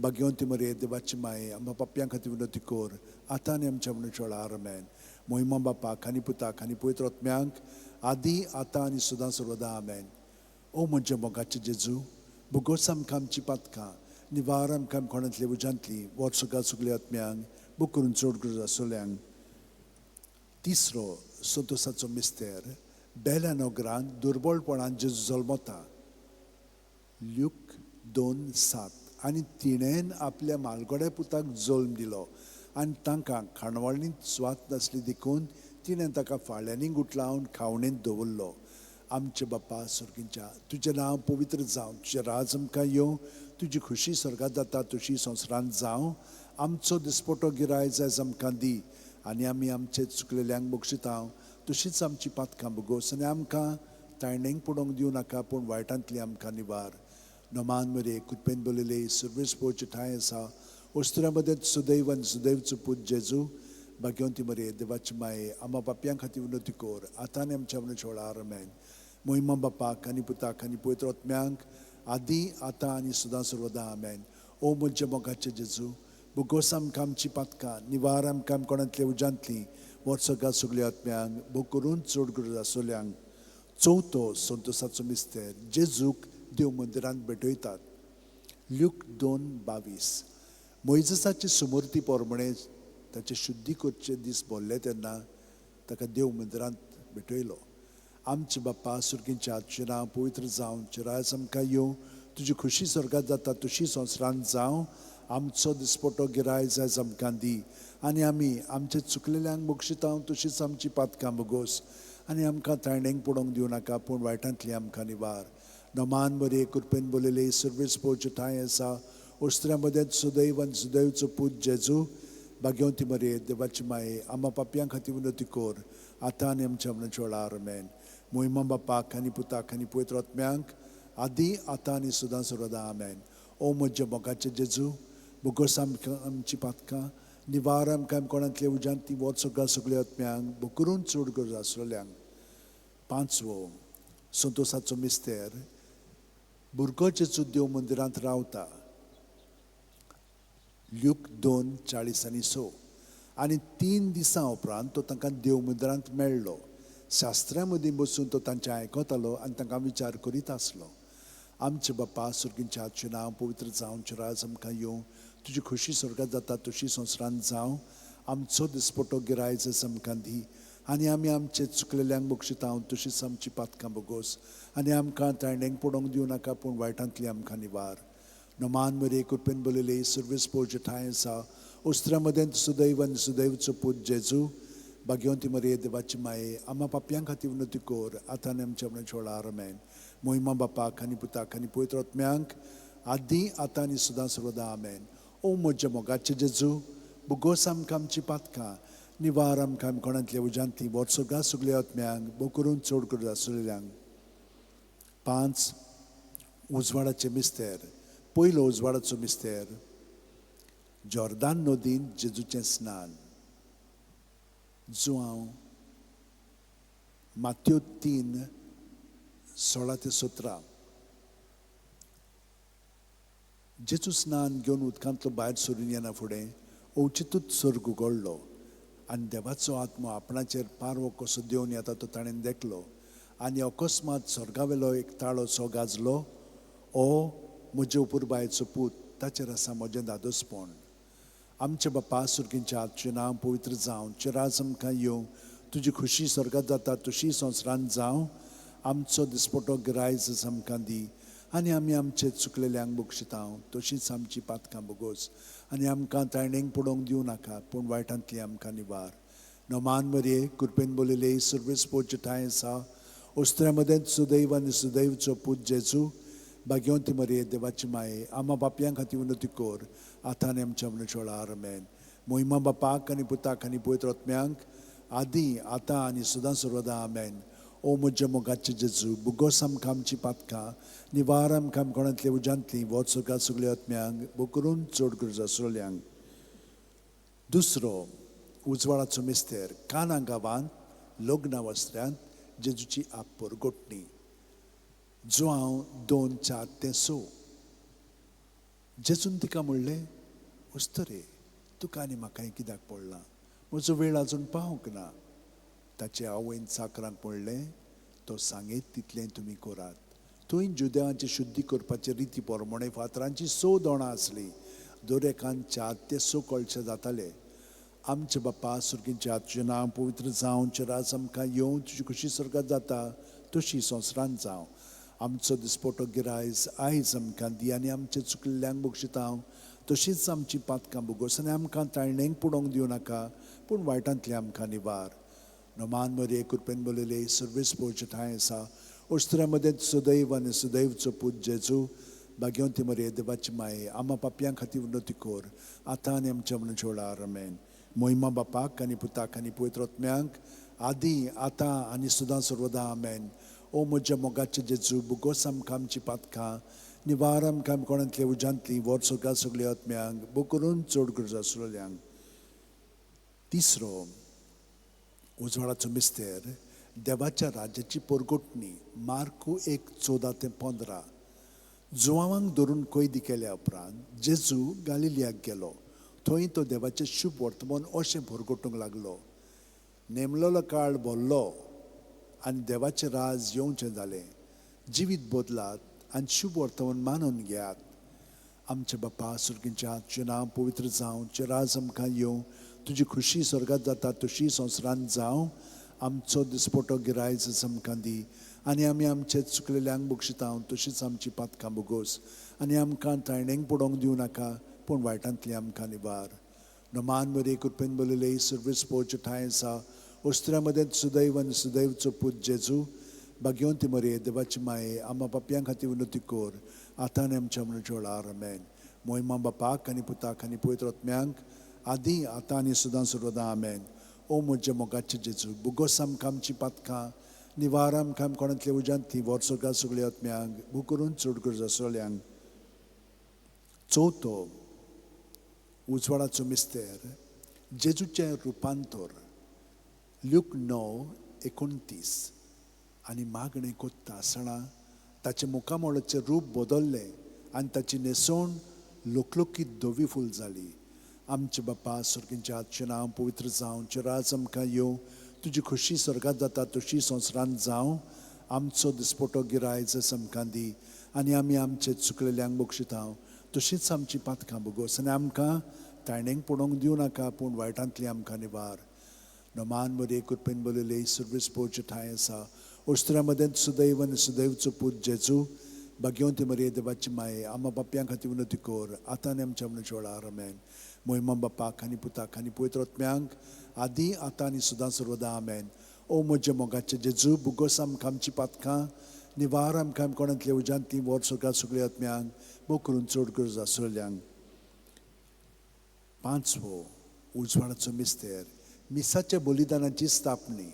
भाग्यवंती मरे देवाची माये आमच्या पापयां खातीर विनंती कोर आतां आनी आमच्या मरणाच्या वेळार आमेन. मोहिमा बापाक आनी पुताक आनी पवित्र आत्म्यांक आदी आतां आनी सदां सर्वदा आमेन. ओ म्हजे मोगाचे जेजू बोगोस आमकां आमची पातकां निवार आमकां कोणांतले उजांतली वर्सोगा सगळ्या आत्म्यांक बो करून चड गरज आसोल्यांक. तिसरो संतोसाचो मिस्तेर बेल्या नोगरांत दुर्बळपणान जेजू जल्मता. ल्यूक 2:7. आनी तिणेन आपल्या मालगोड्या पुताक जल्म दिलो आनी तांकां खाणवाळींत स्वात नासली देखून तिणें ताका फाळ्यांनी गुटलावन खावणेंत दवरलो. आमचे बाप्पा सुर्गींच्या तुजें नांव पवित्र जावं, तुजें राज आमकां येवं, तुजी खुशी स्वर्गांत जाता तशी संवसारांत जावं. आमचो दिसपट्टो गिरायज आयज आमकां दी आनी आमी आमचे चुकलेल्यांक बक्षितांव तशींच आमची पातकां बोगोस आनी आमकां तायणेंक पडोवंक दिवं नाका पूण वायटांतली आमकां निवार. नोमान मरे कुरपेन बोलिले सुर्वेस पोवचे ठांय आसा ओस्त्रा मदें सुदैव आनी सुदैवचो पूत जेजू भाग्यवंती मरे देवाची माये आमा पापयां खातीर विनंती कोर आतां आनी आमच्या मरणाच्या वेळार आमेन. मोहिमा बापाक आनी पुताक आनी पवित्र आत्म्यांक आदी आतां आनी सदां सर्वदा आमेन. ओ म्हजे मोगाचे जेजू बोगोस आमकां आमची पातकां निवार आमकां कोणांतल्या उजांतली वर्सोगा सगळ्या आत्म्यांक बो करून चड गरज आसोल्यांक. चवथो संतोसाचो मिस्तेर जेजूक देव मंदिरांत भेटयतात. ल्यूक 2:22. मोइजेसाचे सुमूर्ती पोरमणें ताचे शुद्धी करचे दीस भरले तेन्ना ताका देव मंदिरांत भेटयलो. आमचे बाप्पा सुर्गींच्या तुझें नांव पवित्र जावं चिरायस आमकां येवं तुजी खुशी स्वर्गात जाता तशी संवसारांत जावं आमचो दिसपटो गिरायज आयज आमकां दी आनी आमी आमचे चुकलेल्यांक बक्षिता तशीच आमची पातकां बगोस आनी आमकां ताळणेक पडोवंक दिवं नाका पूण वायटांतली आमकां निवार नमान बरे कृपेन बोलले सर्वेस पोवचे ठांय आसा ओस्त्र्या मदें सुदैव आनी सुदैवचो पूत जेजू भाग्यवंती मरे देवाची माये आम्हा पापयां खातीर विनोती कोर आतां आनी आमच्या मनाच्या वेळार आमेन मोहिमा बापाक आनी पुताक आनी पवित्र आत्म्यांक आदी आतां आनी सुदां सर्वदा आमेन ओ म्हज्या मोगाचे जेजू बुगोस आमकां आमची पातकां निवार आमकां कोणांतले उज्यांत ती वोत सगळ्या आत्म्यांक बुकरून चड गरज आसलेल्यांक पांचवो संतोसाचो मिस्तेर भुरगो जेजू देव मंदिरांत रावता ल्यूक 2:40-6 आनी 3 दिसां उपरांत तो तांकां देव मंदिरांत मेळ्ळो शास्त्रां मदीं बसून तो तांचें आयकतालो आनी तांकां विचार करीत आसलो आमचे बाप्पा सुर्गींच्या तुजें नांव पवित्र जावं चिरायज आमकां येवं तुजी खुशी स्वर्गात जाता तशी संवसारांत जावं आमचो दिसपटो गिरायज आमकां दी आनी आमी आमचे चुकलेल्यांक बक्षिता तशीच आमची पातकां बगोस आनी आमकां ताळणेक पडोवंक दिवं नाका पूण वायटांतली आमकां निवार नमान मरे कृपेन बोलले सर्वेस पोवचे ठांय आसा ओस्त्र्या मदें सुदैव आनी सुदैवचो पूत जेजू भाग्यवंती मरे देवाची माये आम्हा पापयां खातीर विनोती कोर आतां आनी आमच्या मनाच्या वेळार आमेन मोहिमा बापाक आनी पुताक आनी पवित्र आत्म्यांक आदी आतां आनी सुदां सर्वदा आमेन ओ म्हज्या मोगाचे जेजू बुगोस आमकां आमची पातकां निवार आमकां कोणांतल्या उज्यांती वोट सगळ्या आत्म्यांक बो करून चड गरज आसलेल्यांक 5 उजवाडाचें मिस्तेर पयलो उजवाडाचो मिस्तेर जॉर्दान नदीन जेजूचें स्नान जो हांव मात्यो 3:16-17 जेजू स्नान घेवन उदकांतलो भायर सरून येना फुडें ओचितूच सर्ग उगडलो आनी देवाचो आत्मो आपणाचेर पारवो कसो देवन येता तो ताणें देखलो आनी अकस्मात स्वर्गावेलो एक ताळो सो गाजलो ओ म्हजे उपुरबायेचो पूत ताचेर आसा म्हजें दादोसपण आमचे बाप्पा सुर्गींच्या तुजें नांव पवित्र जावं चिरायज आमकां येवं तुजी खुशी स्वर्गात जाता तशी संवसारांत जावं आमचो दिसपटो गिरायज आमकां दी आनी आमी आमचे चुकलेल्यांक बक्षिता तशीच आमची पातकां बगोस आनी आमकां ताळणेक पडोवंक दिवं नाका पूण वायटांतली आमकां निवार नमान मरे कृपेन बोलले सर्वेस पोवचे ठांय आसा ओस्त्र्या मदें सुदैव आनी सुदैवचो पूत जेजू भाग्यवंती मरे देवाची माये आम्हा पापयां खातीर विनोती कोर आतां आनी आमच्या मनाच्या वेळार आमेन मोहिमा बापाक आनी पुताक आनी पवित्र आत्म्यांक आदी आतां आनी सुदां सर्वदा आमेन ओ म्हज्या मोगाचे जेजू बुगोस आमकां आमची पातकां निवार आमकां कोणांतले उज्यांतली वोत सगळ्या आत्म्यांक बो करून चड गरज आसलेल्यांक दुसरो उजवाडाचो मिस्तेर काना गांवांत लग्ना वस्त्र्यांत जेजूची आपपर गोठणी जो हांव 2:4-6 जेजून तिका म्हणलें उस्तरे तुका आनी म्हाकाय कित्याक पडलां म्हजो वेळ आजून पावूंक ना ताचे आवयन चाकरांक म्हणलें तो सांगीत तितलें तुमी करात थंय जुदेवांचे शुद्धी करपाचे रिती प्रमाणे फातरांची 6 दोणां आसलीं दर एकान 4-6 कळशे जाताले आमचे बाप्पा सुर्गींच्या तुजें नांव पवित्र जावं चिरायज आमकां येवं तुजी खुशी स्वर्गात जाता तशी संवसारांत जावं आमचो दिसपटो गिरायज आयज आमकां दी आनी आमचे चुकलेल्यांक बक्षिता तशीच आमची पातकां बगोस आनी आमकां ताळणेक पडोवंक दिवं नाका पूण वायटांतली आमकां निवार नमान मरे कृपेन बोलले सर्वेस पोवचे ठांय आसा ओस्त्र्या मदें सुदैव आनी सुदैवचो पूत जेजू भाग्यवंती मरे देवाची माये आम्हा पापयां खातीर विनोती कोर आतां आनी आमच्या मनाच्या वेळार आमेन मोहिमा बापाक आनी पुताक आनी पवित्र आत्म्यांक आदी आतां आनी सुदां सर्वदा आमेन ओ म्हज्या मोगाचे जेजू बुगोस आमकां आमची पातकां निवार आमकां कोणांतले उज्यांतली वोट सगळ्या आत्म्यांक बो करून चड गरज आसलेल्यांक तिसरो उजवाडाचो मिस्तेर देवाच्या राज्याची परगोटणी मार्कू 1:14-15 जुवांवांक धरून कैदी केल्या उपरांत जेजू गालिलियाक गेलो थंय तो देवाचें शुभ वर्तमान अशें परगोटूंक लागलो नेमलेलो काळ भरलो आनी देवाचें राज येवचें जालें जिवीत बदलात आनी शुभ वर्तमान मानून घेयात आमचे बाप्पा सुर्गींच्या तुजें नांव पवित्र जावं चिरायज आमकां येवं तुजी खुशी स्वर्गात जाता तशी संवसारांत जावं आमचो दिसपटो गिरायज आमकां दी आनी आमी आमचे चुकलेल्यांक बक्षिता तशीच आमची पातकां बोगोस आनी आमकां तायणेक पडोवंक दिवं नाका पूण वायटांतली आमकां निवार नमान बरे कृपेन बोलले सर्वीस पोच ठाय आसा ओस्त्र्यामध्ये सुदैव आनी सुदैवचो पूत जेजू भाग्यवंती मरे देवाची माये आम्हा पापयां खातीर विनोती कोर आतां आनी आमच्या मनच्या वेळार आमेन मोहिमा बापाक आनी पुताक आनी पवित्र आत्म्यांक आदी आतां आनी सदां सर्वदा आमेन ओ म्हज्या मोगाचे जेजू बुगोस आमकां आमची पातकां निवार आमकां कोणांतल्या उज्यांतली वर्सोगा सगळ्या आत्म्यांक बू करून चड गरज आसलेल्यांक चवथो उजवाडाचो मिस्तेर जेजूचें रुपांतर ल्यूक 9:29 आनी मागणें कोत्ता आसतना ताचे मुखामोळाचें रूप बदल्लें आनी ताची न्हेसोण लोकलोकीत धवी फूल जाली आमचे बापा सुर्गींच्या आजचें नांव पवित्र जावं चिराज आमकां येवं तुजी खुशी स्वर्गांत जाता तशी संवसारांत जावं आमचो दिसपटो गिरायज आमकां दी आनी आमी आमचे चुकलेल्यांक बक्षिता तशीच आमची पातकां बोगोस आनी आमकां तायणेक पडोवंक दिवं नाका पूण वायटांतली आमकां निवार नमान मरे कृपेन बोलले सर्वीस पोवचे ठाय आसा ओस्त्र्यामध्ये सुदैव आनी सुदैवचो पूत जेजू भाग्यवंती मरे देवाची माये आम्हा बापयां खातीर विनोती कोर आतां आनी आमच्या मनच्या वेळार आमेन मोहिमा बापाक आनी पुताक आनी पवित्र आत्म्यांक आदी आतां आनी सदां सर्वदा आमेन ओ म्हज्या मोगाचे जेजू बुगोस आमकां आमची पातकां निवार आमकां कोणांतल्या उज्यांतली वर सगळ्या सगळ्या आत्म्यांक बो करून चड गरज आसलेल्यांक पांचवो उजवाडाचो मिस्तेर मिसाच्या बलिदानाची स्थापणी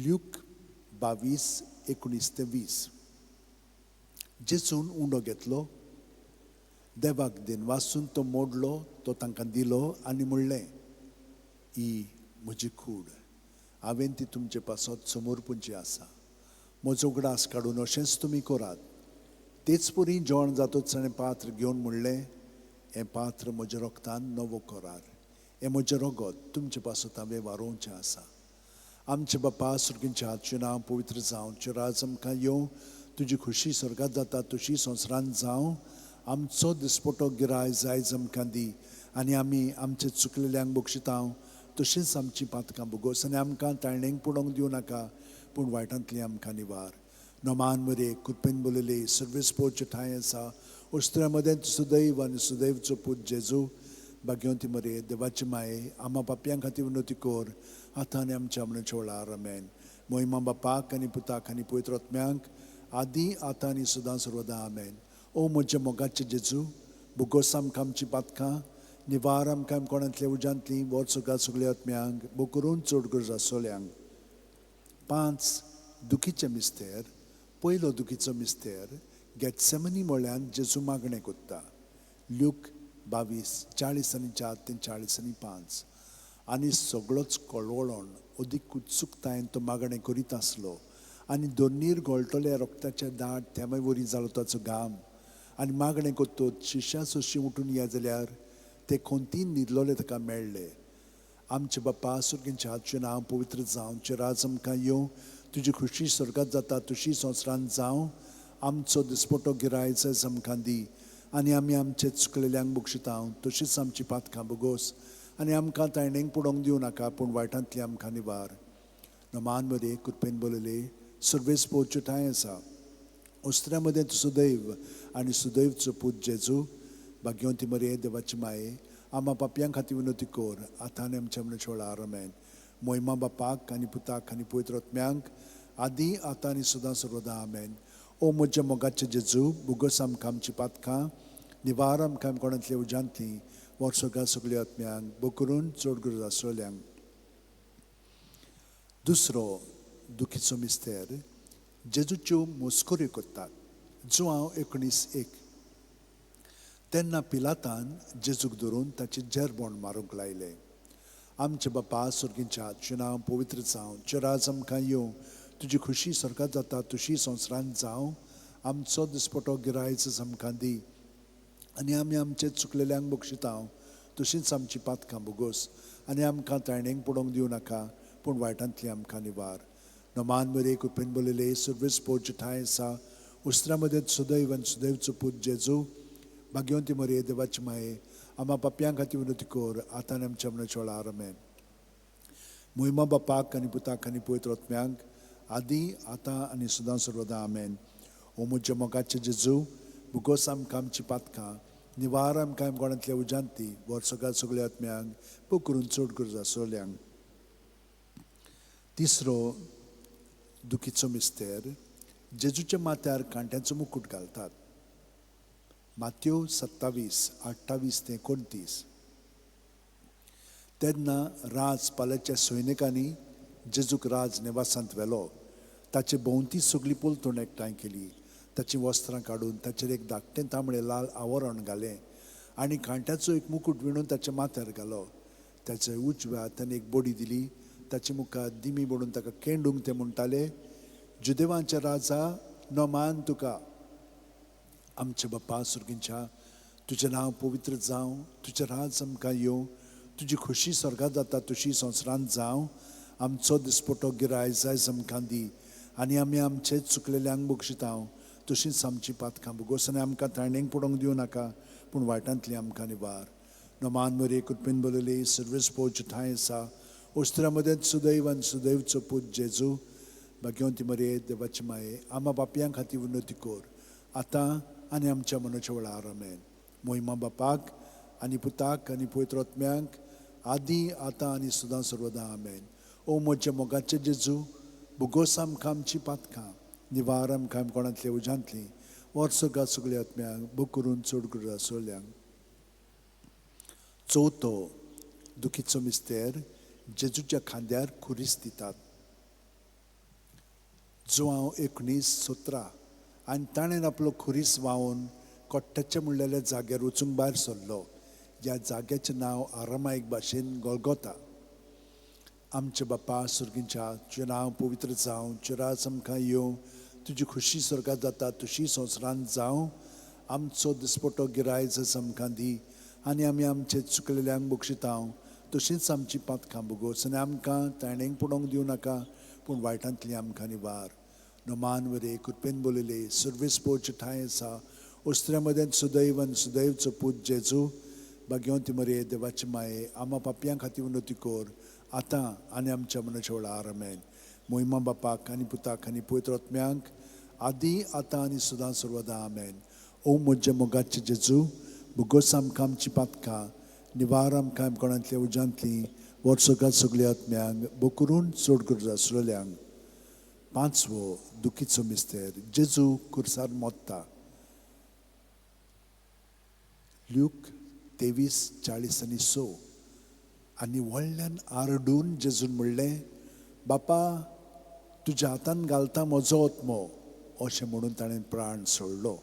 ल्यूक 22:19-20 जेजून उंडो घेतलो देवाक दिन वाचून तो मोडलो तो तांकां दिलो आनी म्हणलें ही म्हजी कूड हांवें ती तुमचे पासत समोर पुंजी आसा म्हजो उगडास काडून अशेंच तुमी करात तेच परी जेवण जातूच ताणें पात्र घेवन म्हणलें हें पात्र म्हज्या रोगतान नवो करार हें म्हजें रगत तुमचे पासत हांवें वारोवचें आसा आमचे बापा सुर्गींच्या आजचें नांव पवित्र जावं चिराज आमकां येवं तुजी खुशी स्वर्गांत जाता तशी संवसारांत जावं आमचो दिसपटो गिरायज आयज आमकां दी आनी आमी आमचे चुकलेल्यांक बक्षिता तशीच आमची पातकां बोगोस आनी आमकां तायणेक पडोवंक दिवं नाका पूण वायटांतली आमकां निवार नमान मरे कृपेन बोलले सर्वीस पोवचे ठाय आसा ओस्त्र्यामध्ये सुदैव आनी सुदैवचो पूत जेजू भाग्यवंती मरे देवाची माये आम्हा पापयां खातीर विनोती कोर आतां आनी आमच्या मनच्या वेळार आमेन मोहिमा बापाक आनी पुताक आनी पवित्र आत्म्यांक आदी आतां आनी सदां सर्वदा आमेन ओ म्हज्या मोगाचे जेजू बुगोस आमकां आमची पातकां निवार आमकां कोणांतल्या उज्यांतली वर सगळ्या सगळ्या आत्म्यांक बो करून चड गरज आसलेल्यांक 5 दुखीचे मिस्तेर पयलो दुखीचो मिस्तेर गेत्सेमनी म्हळ्यान जेजू मागणें कोत्ता ल्यूक 22:40-4-40-5 आनी सगळोच कळवळोन अदीक उत्सुकतायेन तो मागणें करीत आसलो आनी दोनीर गळटले रोगताचे दाट तेमय वरी जालो ताचो घाम आनी मागणें कोत्तोच शिश्या सोशी उठून या जाल्यार ते खोंतीन न्हिदलोले ताका मेळ्ळे आमचे बापा सुर्गींच्या आजचें नांव पवित्र जावं चिराज आमकां येवं तुजी खुशी स्वर्गांत जाता तशी संवसारांत जावं आमचो दिसपटो गिरायज आमकां दी आनी आमी आमचे चुकलेल्यांक बक्षिता तशीच आमची पातकां बोगोस आनी आमकां तायणेक पडोवंक दिवं नाका पूण वायटांतली आमकां निवार नमान मरे कृपेन बोलले सर्वेस पोवचे ठाय आसा ओस्त्र्यामध्ये सुदैव आनी सुदैवचो पूत जेजू भाग्यवंती मरे देवाची माये आम्हा पापयां खातीर विनोती कोर आतां आनी आमच्या मनच्या वेळार आमेन मोहिमा बापाक आनी पुताक आनी पवित्र आत्म्यांक आदी आतां आनी सदां सर्वदा आमेन ओ म्हज्या मोगाचे जेजू बुगोस आमकां आमची पातकां निवार आमकां कोणांतल्या उज्यांतली वर सगळ्या सगळ्या आत्म्यांक बो करून चड गरज आसलेल्यांक दुसरो दुखीचो मिस्तेर जेजूच्यो मोस्कोऱ्यो कोत्तात जो हांव 19:1 तेन्ना पिलातान जेजूक धरून ताचे जेरबोण मारूंक लायलें आमचे बापा सुर्गींच्या आजचें नांव पवित्र जावं चिराज आमकां येवं तुजी खुशी स्वर्गांत जाता तशी संवसारांत जावं आमचो दिसपटो गिरायज आमकां दी आनी आमी आमचे चुकलेल्यांक बक्षिता तशीच आमची पातकां बोगोस आनी आमकां तायणेक पडोवंक दिवं नाका पूण वायटांतली आमकां निवार नमान मरे कृपेन बोलले सर्वेस पोवचे ठाय आसा उस्त्र्यामध्ये सुदैव आनी सुदैवचो पूत जेजू भाग्यवंती मरे देवाची माये आम्हा पापयां खातीर विनोती कोर आतां आनी आमच्या मनाच्या वेळार आमेन. महिमा बापाक आनी पुताक आनी पवित्र आत्म्यांक आदी आतां आनी सदां सर्वदा आमेन. ओ म्हज्या मोगाचें जेजू, भुगोस आमकां आमची पातकां, निवार आमकां गोंयांतल्या उजांती, वर्सोकाल सगळ्या आत्म्यांक पू करून चड गरजा सोल्यांक. तिसरो दुखीचो मिस्तेर, जेजूच्या माथ्यार कांट्याचो मुकूट घालतात. माथ्यो 27:28-29. तेन्ना राजपालाच्या सैनिकांनी जेजूक राज निवासांत व्हेलो. ताचे भोंवती सगळी पलतून एकठांय केली. ताची वस्त्रां काडून ताचेर एक धाकटें तांबडें लाल आवरण घालें आनी कांट्याचो एक मुकूट विणून ताच्या माथ्यार घालो. ताच्या उजव्या हातान एक बडी दिली. ताच्या मुखार दिमी म्हणून ताका केंडूंक ते म्हणटाले, जुदेवांच्या राजा नोमान तुका. आमचे बापा सुर्गींच्या, तुजें नांव पवित्र जावं, तुजें राज आमकां येवं, तुजी खुशी स्वर्गांत जाता तशी संवसारांत जावं. आमचो दिसपटो गिराय जायज आमकां दी आनी आमी आमचे चुकलेल्यांक बक्षितांव तशींच आमची पातकां भुगोस आनी आमकां ताळणेक पडोवंक दिवं नाका पूण वायटांतली आमकां निवार. नोमान मरे कृपेन बोलले सर्वेस पोच ठांय आसा. उस्त्रा मदें सुदैव आनी सुदैवचो पूत जेजू, भाग्यवंती मरे देवाची माये, आम्हा बापयां खातीर विनोती कोर आतां आनी आमच्या मनाच्या वेळार आमेन. महिमा बापाक आनी पुताक आनी पवित्र आत्म्यांक आदी आतां आनी सदां सर्वदा आमेन. ओ म्हजे मोगाचे जेजू, भुगोस आमकां आमची पातकां, निवार आमकां कोणांतले उजांतली, वर्सोकाल सगळ्या आत्म्यांक बूक करून चड गरजा सोल्यांक. चवथो दुखीचो मिस्तेर, जेजूच्या खांद्यार खुरीस दितात. जुवांव 19:17. आनी ताणें आपलो खुरीस व्हांवून कोट्ट्याचे म्हणलेल्या जाग्यार वचूंक भायर सरलो. ह्या जाग्याचें नांव आरामायक भाशेन गोल्गोथा. आमचे बापा सुर्गींच्या, तुजें नांव पवित्र जावं, तुजें राज आमकां येवं, तुजी खुशी स्वर्गांत जाता तशी संवसारांत जावं. आमचो दिसपटो गिराय जस आमकां दी आनी आमी आमचे चुकलेल्यांक बक्षितांव तशींच आमची पातकां भुगोस आनी आमकां ताळणेक पडोवंक दिवं नाका पूण वायटांतली आमकां निवार. नोमान वरे कृपेन बोलले सर्वेस पोच ठांय आसा. उस्त्र्या मदें सुदैव आनी सुदैवचो पूत जेजू, भाग्यवंती मरे देवाची माये, आम्हा पापयां खातीर विनोती कोर आतां आनी आमच्या मनाच्या वेळार आमेन. महिमा बापाक आनी पुताक आनी पवित्र आत्म्यांक आदी आतां आनी सदां सर्वदा आमेन. ओ म्हजे मोगाचे जेजू, भुगोस आमकां आमची पातकां, निवार आमकां कोणांतल्या उजांतली, वर्सोकाल सगळ्या आत्म्यांक बूक करून चड गरजा आसलेल्यांक. पांचवो दुखीचो मिस्तेर, जेजू खुर्सार मोत्ता. ल्यूक 23:40-6. आनी व्हडल्यान आरडून जेजून म्हणलें, बापा तुज्या हातान घालता म्हजो आत्मो, अशें म्हणून ताणें प्राण सोडलो.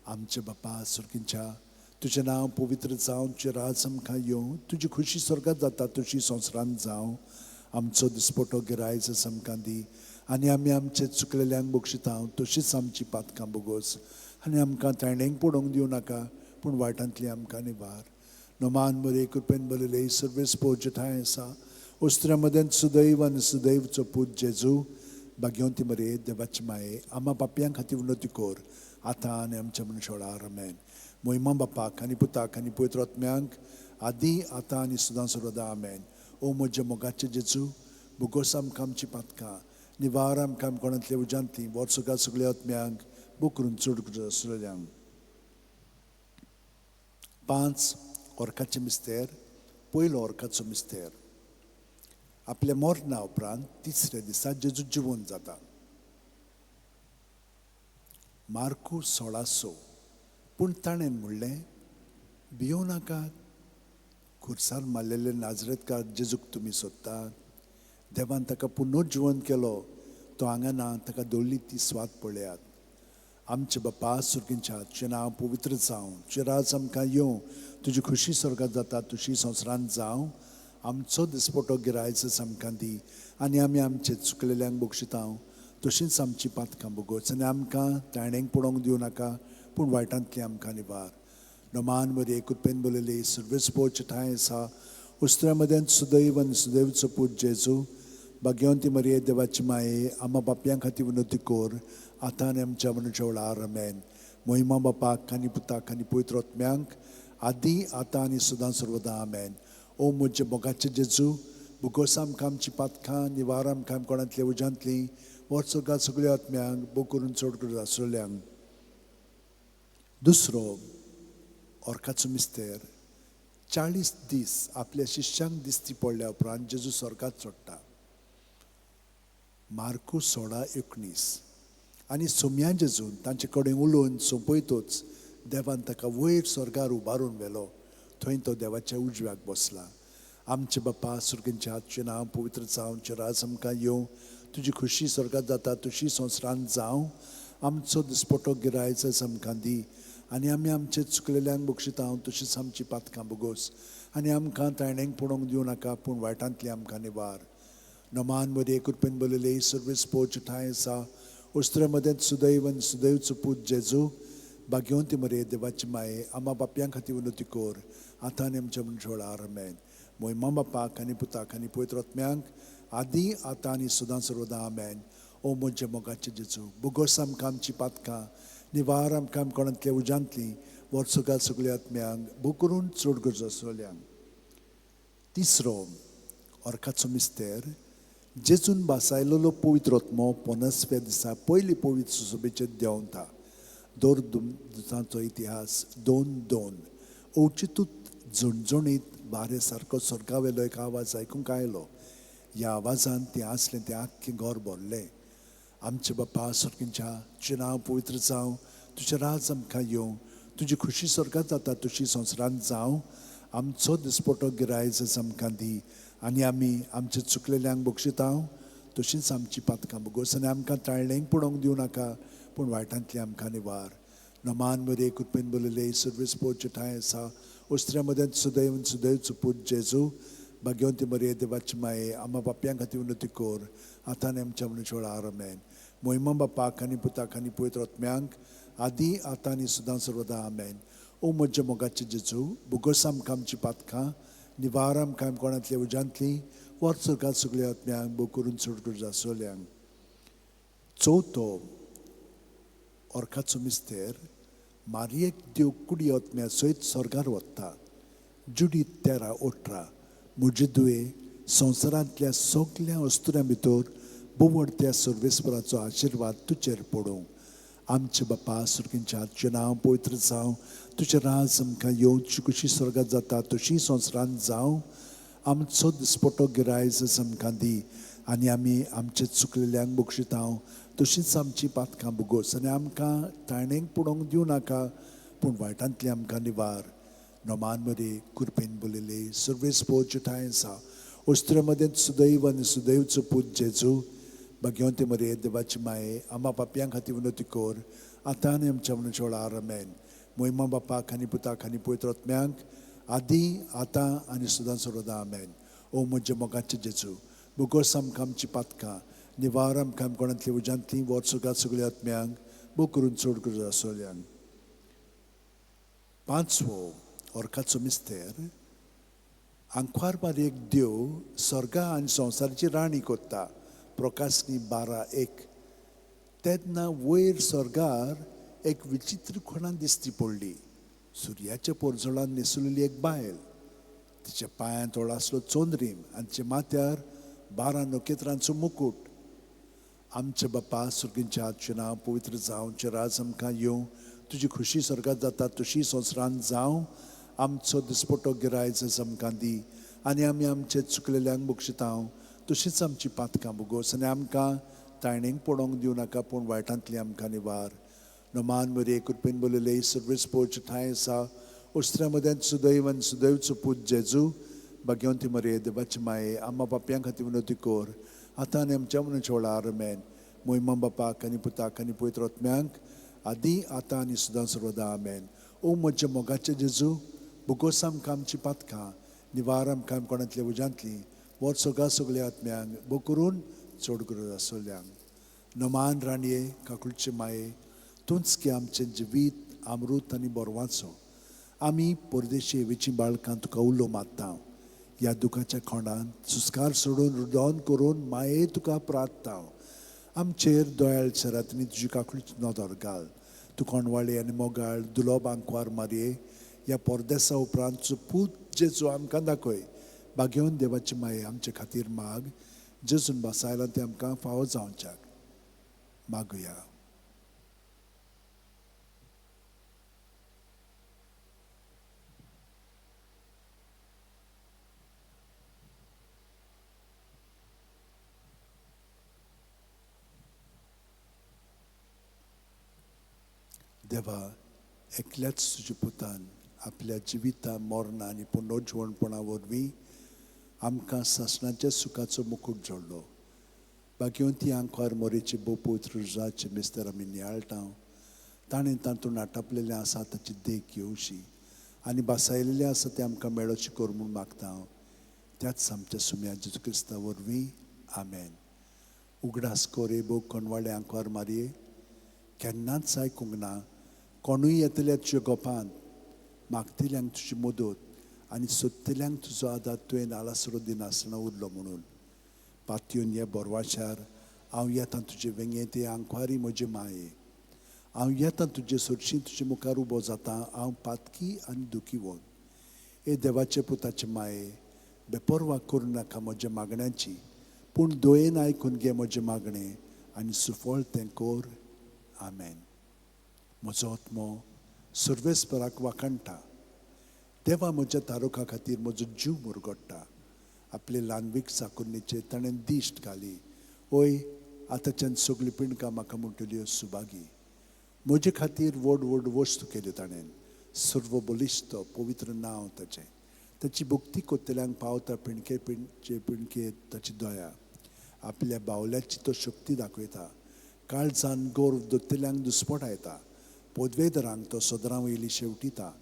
आमचे बापा सुर्गींच्या, तुजें नांव पवित्र जावं, तुजें राज आमकां येवं, तुजी खुशी स्वर्गांत जाता तशी संवसारांत जावं. आमचो दिसपटो गिराय जस आमकां दी आनी आमी आमचे चुकलेल्यांक बक्षितांव तशींच आमची पातकां भुगोस आनी आमकां ताळणेक पडोवंक दिवं नाका पूण वायटांतली आमकां निवार. नोमान मरे कृपेन बोलले सर्वेस पोच ठांय आसा. उस्त्र्या मदें सुदैव आनी सुदैवचो पूत जेजू, भाग्यवंती मरे देवाची माये, आम्हा पापयां खातीर विनोती कोर आतां आनी आमच्या मनाच्या वेळार आमेन. महिमा बापाक आनी पुताक आनी पवित्र आत्म्यांक आदी आतां आनी सदां सर्वदा आमेन. ओ म्हजे मोगाचे जेजू, भुगोस आमकां आमची पातकां, निवार आमकां कोणांतल्या उजांतली, वर्सोकाल सगळ्या आत्म्यांक बूक करून चड गरजा आसलेल्यांक. 5. ओर्काचें मिस्तेर, पयलो ओर्काचो मिस्तेर. आपल्या मरणा उपरांत तिसऱ्या दिसा जेजू जिवंत जाता. मार्कू 16:6. पूण ताणें म्हणलें, भियों नाकात, खुर्सार मारलेले नाजरेतकार जेजूक तुमी सोदतात. देवान ताका पुनर्जिवंत केलो, तो हांगा ना, ताका दवरली ती स्वात पळयात. आमचे बापा सुर्गींच्या, तुजें नांव पवित्र जावं, तुजें राज आमकां येवं, तुजी खुशी स्वर्गांत जाता तशी संवसारांत जावं. आमचो दिसपटो गिराय जस आमकां दी आनी आमी आमचे चुकलेल्यांक बक्षितांव तशींच आमची पातकां भुगोस आनी आमकां ताळणेक पडोवंक दिवं नाका पूण वायटांतली आमकां निवार. नोमान मरे कृपेन बोलले सर्वेस पोच ठांय आसा. उस्त्र्या मदें सुदैव आनी सुदैवचो पूत जेजू, भाग्यवंती मरे देवाची माये, आम्हा बापयां खातीर विनोती कोर आतां आनी आमच्या मनाच्या वेळार आमेन. महिमा बापाक आनी पुताक आनी पवित्र आत्म्यांक आदी आतां आनी सदां सर्वदा आमेन. ओ म्हजे मोगाचे जेजू, बुगोस आमकां आमची पातकां, निवार आमकां कोणांतल्या उज्यांतली, वर्सोगा सगळ्या आत्म्यांक बूक करून चड करून आसलेल्यांक. दुसरो ऑर्काचो मिस्तेर 40 दीस आपल्या शिश्यांक दिसती पडल्या उपरांत जेजू स्वर्गात चडटा. मार्कू 16:19. आनी सोम्या जेजून तांचे कडेन उलोवन सोंपयतूच देवान ताका वयर स्वर्गार उबारून व्हेलो. थंय तो देवाच्या उजव्याक बसला. आमचे बापा सुर्गींच्या हातचें नांव पवित्र जावं, राज आमकां येवं, तुजी खुशी स्वर्गात जाता तशी संवसारांत जावं. आमचो दिसपटो गिरायज आमकां दी, आनी आमी आमचे चुकलेल्यांक बक्षितांव तशीच आमची पातकां बुगोस, आनी आमकां तायणेक पडोवंक दिवं नाका, पूण वायटांतली आमकां निवार. नमान मध्ये कृपेन बोलले सर्वीस पोच ठाय आसा, उस्त्रे मदें सुदैव आनी सुदैवचो पूत जेजू, भाग्यवंती मरे देवाची माये, आम्हा बापयां खातीर उन्नती कोर, आतां आनी आमच्या मनशाळार आमेन. मोहिमा बापाक आनी पुताक आनी पवित्र आत्म्यांक आदी आतां आनी सदां सर्वदा आमेन. ओ म्हजे मोगाचे जेजू, बुगोस आमकां आमची पातकां, निवार आमकां कोणांतल्या उज्यांतली, वर्सोगाल सगळ्या आत्म्यांक बूक करून चड गरजो आसलेल्यांक. तिसरो ऑर्काचो मिस्तेर जेजून बासायलेलो पवित्र आत्मो 50व्या दिसा पयली पवित्र सुसोबेचेर देंवता. दोर दुतांचो इतिहास 2:2. ओचितूत झणझणीत बारे सारको स्वर्गावेलो एक आवाज आयकूंक आयलो. ह्या आवाजान तें आसलें तें आख्खें घर भरलें. आमचे बापा स्वर्गींच्या तुजें नांव पवित्र जावं, तुजें राज आमकां येवं, तुजी खुशी स्वर्गात जाता तशी संवसारांत जावं. आमचो दिसपटो गिरायज आमकां दी, आनी आमी आमचे चुकलेल्यांक बक्षितांव तशींच आमची पातकां बुगोस, आनी आमकां ताळणेक पडोवंक दिवं नाका, पूण वायटांतली आमकां निवार. नमान मध्ये कृपेन बोलले सर्वीस पोच ठाय आसा, उस्त्र्या मदें सुदैव आनी सुदैवचो पूत जेजू, भाग्यवंती मरे देवाची माये, आम्हा बापयां खातीर उन्नती कोर, आतां आनी आमच्या मनशाळार आमेन. मोहिमा बापाक आनी पुताक आनी पवित्र आत्म्यांक आदी आतां आनी सदां सर्वदा आमेन. ओ म्हजे मोगाचे जेजू, बुगोस आमकां आमची पातकां, निवार आमकां कोणांतल्या उज्यांतली, वर्सोगाल सगळ्या आत्म्यांक बूक करून चड गरज आसलेल्यांक. चवथो ऑर्काचो मिस्तेर मारयेक देव कुडी आत्म्या सयत स्वर्गार वता. जुडी 13:18. म्हजे दुये संवसारांतल्या सगळ्या अस्तुऱ्यां भितर बुवड त्या सर्वेस्पराचो आशिर्वाद तुजेर पडूं. आमचे बापा सुर्गींच्या हातचें नांव पवित्र जावं, तुजें राज आमकां येवं, तुजी खुशी स्वर्गात जाता तशी संवसारांत जावं. आमचो दिसपटो गिरायज आमकां दी, आनी आमी आमचे चुकलेल्यांक बक्षितांव तशींच आमची पातकां बुगोस, आनी आमकां तायणेक पडोवंक दिवं नाका, पूण वायटांतली आमकां निवार. नोमान मध्ये कृपेन बोलले सर्वेस पोच ठाय आसा, उस्त्रे मदें सुदैव आनी सुदैवचो पूत जेजू, भाग्यवंती मरे देवाची माये, आम्हा पापयां खातीर उन्नती कोर, आतां आनी आमच्या मनशाळार आमेन. मोहिमा बापाक आनी पुताक आनी पवित्र आत्म्यांक आदी आतां आनी सदां सर्वदा आमेन. ओ म्हजे मोगाचे जेजू, बुगोस आमकां आमची पातकां, निवार आमकां कोणांतली उज्यांतली, वर्सोगाल सगळ्या आत्म्यांक बूक करून चड गरज आसलेल्यांक. पांचवो ऑर्काचो मिस्तेर आंकवार बारीक देव स्वर्गा आनी संवसाराची राणी कोत्ता. प्रकाशनी 12:1. तेन्ना वयर स्वर्गार एक विचित्र खोणां दिसती पडली. सुर्याच्या पोरजोळान न्हेसलेली एक बायल, तिच्या पांयांत व्हडलो आसलो चोंद्रीम, आनी तिच्या माथ्यार 12 नखेत्रांचो मुकुट. आमचे बापा सुर्गींच्या हातचें नांव पवित्र जावं, तुजें राज आमकां येवं, तुजी खुशी स्वर्गात जाता तशी संवसारांत जावं. आमचो दिसपटो गिरायज आमकां दी, आनी आमी आमचे चुकलेल्यांक बक्षितांव तशींच आमची पातकां बुगोस, आनी आमकां तायणेक पडोवंक दिवं नाका, पूण वायटांतली आमकां निवार. नमान मध्ये कृपेन बोलले सर्वेस पोच ठाय आसा, उस्त्र्या मदें सुदैव आनी सुदैवचो पूत जेजू, भाग्यवंती मरे देवाची माये, आम्हा पापयां खातीर उन्नती कोर, आतां आनी आमच्या मनशाळार आमेन. मोहिमा बापाक आनी पुताक आनी पवित्र आत्म्यांक आदी आतां आनी सदां सर्वदा आमेन. ओ म्हजे मोगाचे जेजू, बुगोस आमकां आमची पातकां, निवार आमकां कोणांतल्या उज्यांतली, वर्सोगाल सगळ्या आत्म्यांक बूक करून चड गरज आसलेल्यांक. नमान राणये काकुळचे माये, तूंच की आमचें जिवीत अमृत आनी बोरवाचो. आमी परदेशी हेवेचीं बाळकां तुका उलो मारता. ह्या दुखाच्या खोंडांत सुस्कार सोडून रुदोन करून माये तुका प्रार्थना. आमचेर दोयाळ शरातनी तुजी काकुळीची नदर घाल. तूं कोणवाळे आनी मोगाळ दुलोब आंकवार मारये, ह्या परदेसा उपरांतचो पूत जेजू आमकां दाखय बागेवन देवाची माये आमचे खातीर माग जेजून बसायला ते आमकां फावो जावच्याक मागुया. देवा, एकल्याच तुज्या पुतान आपल्या जिविता मरणा आनी पुनर्जीवणपणा वरवीं आमकां सासणाच्या सुखाचो मुकूट जोडलो. बागेवन ती आंकवार मोरेची बोपूत रुजाचे मेस्तर आमी नियाळटां. ताणें तातूंत आटापलेलें आसा ताची देख येवची आनी बसायलेलें आसा तें आमकां मेळोचें कर म्हूण मागता. त्याच आमच्या सुम्या जेजू क्रिस्ता वरवीं आमेन. उगडास कोरे बो कोनवाळे आंकवार मारये, केन्नाच आयकूंक ना कोणूय येतल्या तुज्या गोपांत मागतल्यांक तुजी मदत आनी सोदतल्यांक तुजो आदार तुवें आलासरो दिनासतना उरलो म्हणून. पातयेवन ह्या बोरवाशार हांव येतां तुजे वेंगे ते आंकवारी म्हजे माये. हांव येतां तुजे सोरशीं तुजे मुखार उबो जातां. हांव पातकी आनी दुखी वोन. हे देवाचे पुताचे माये, बेपरवा करूं नाका म्हज्या मागण्यांची, पूण दोयेन आयकून घे म्हजें मागणें आनी सुफळ तें कोर. आमेन. म्हजो आत्मो सर्वेस्पराक वाखणटा. देवा म्हज्या तारुका खातीर म्हजो जीव मुरगोडटा. आपले ल्हानवीक साकुन्नेचे ताणें दिश्ट घाली. ओय, आतांच्यान सगळी पिणकां म्हाका म्हणटल्यो सुभागी. म्हजे खातीर व्हड व्हड वस्तू केल्यो ताणें. सर्व बलिश्ट पवित्र नांव ताचें. ताची भक्ती कोत्तल्यांक पावता पिणके पिणके ताची दया. आपल्या बावल्याची तो शक्ती दाखयता. काळजान गौरव दोत्तल्यांक दुस्पट येता. पदवेदरांक तो सदरां वयली शेवटिता.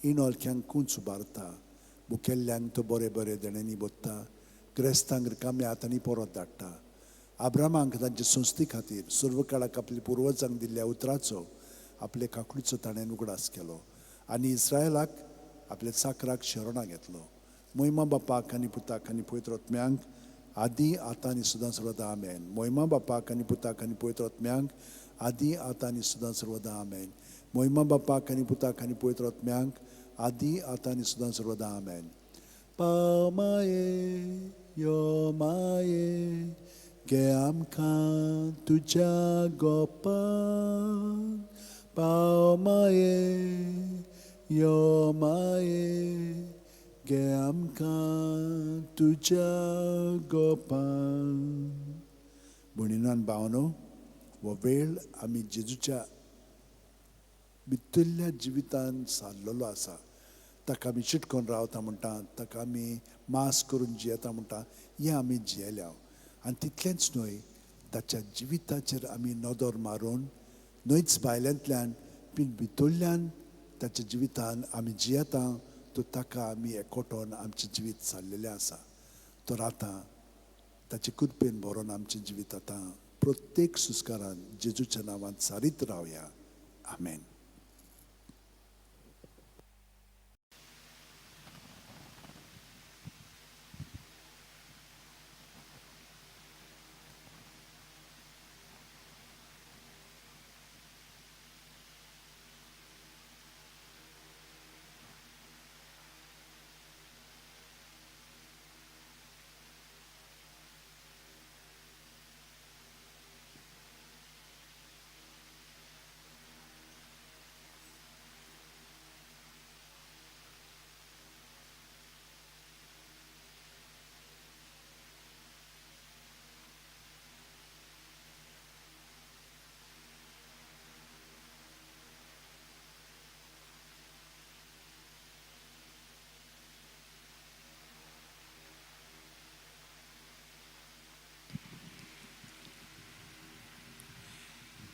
इणोलक्यांक कूंच उबारता. मुखेल्ल्यांक तो बरें बरें देण्यांनी बोत्ता. ग्रेस्तांक रिकाम्या हातांनी परत धाडटा. आब्रामांक तांचे संस्थे खातीर सर्व काळाक आपल्या पुर्वजांक दिल्ल्या उतराचो आपले काकुळीचो ताणें उगडास केलो आनी इस्रायलाक आपल्या चाकराक शरणा घेतलो. मोहिमा बापाक आनी पुताक आनी पवित्र आत्म्यांक आदी आतां आनी सदां सर्वदा आमेन. मोहिमा बापाक आनी पुताक आनी पवित्र आत्म्यांक आदी आतां आनी सदां सर्वदा आमेन. मोहिमा बापाक आनी पुताक आनी पवित्र आत्म्यांक आदी आतां आनी सदां सर्वदा आमेन. पाव माये यो माये, घे आमकां तुज्या गोपान. पाव माये यो माये, घे आमकां तुज्या गोपान. भणिनान भावनो, हो वेळ आमी जेजूच्या भितरल्या जिवितान सारलेलो आसा. ताका आमी चिटकोन रावता म्हणटा, ताका आमी मास करून जियेता म्हणटा, हें आमी जियेल्या. आनी तितलेंच न्हय, ताच्या जिविताचेर आमी नदर मारून न्हयच भायल्यांतल्यान पूण भितरल्यान ताच्या जिवितान आमी जियेता. तो ताका आमी एकवटोन आमचें जिवीत सारलेलें आसा. तर आतां ताचे कृपेन भरोन आमचें जिवीत आतां प्रत्येक सुस्कारान जेजूच्या नांवान सारीत रावया. आमेन.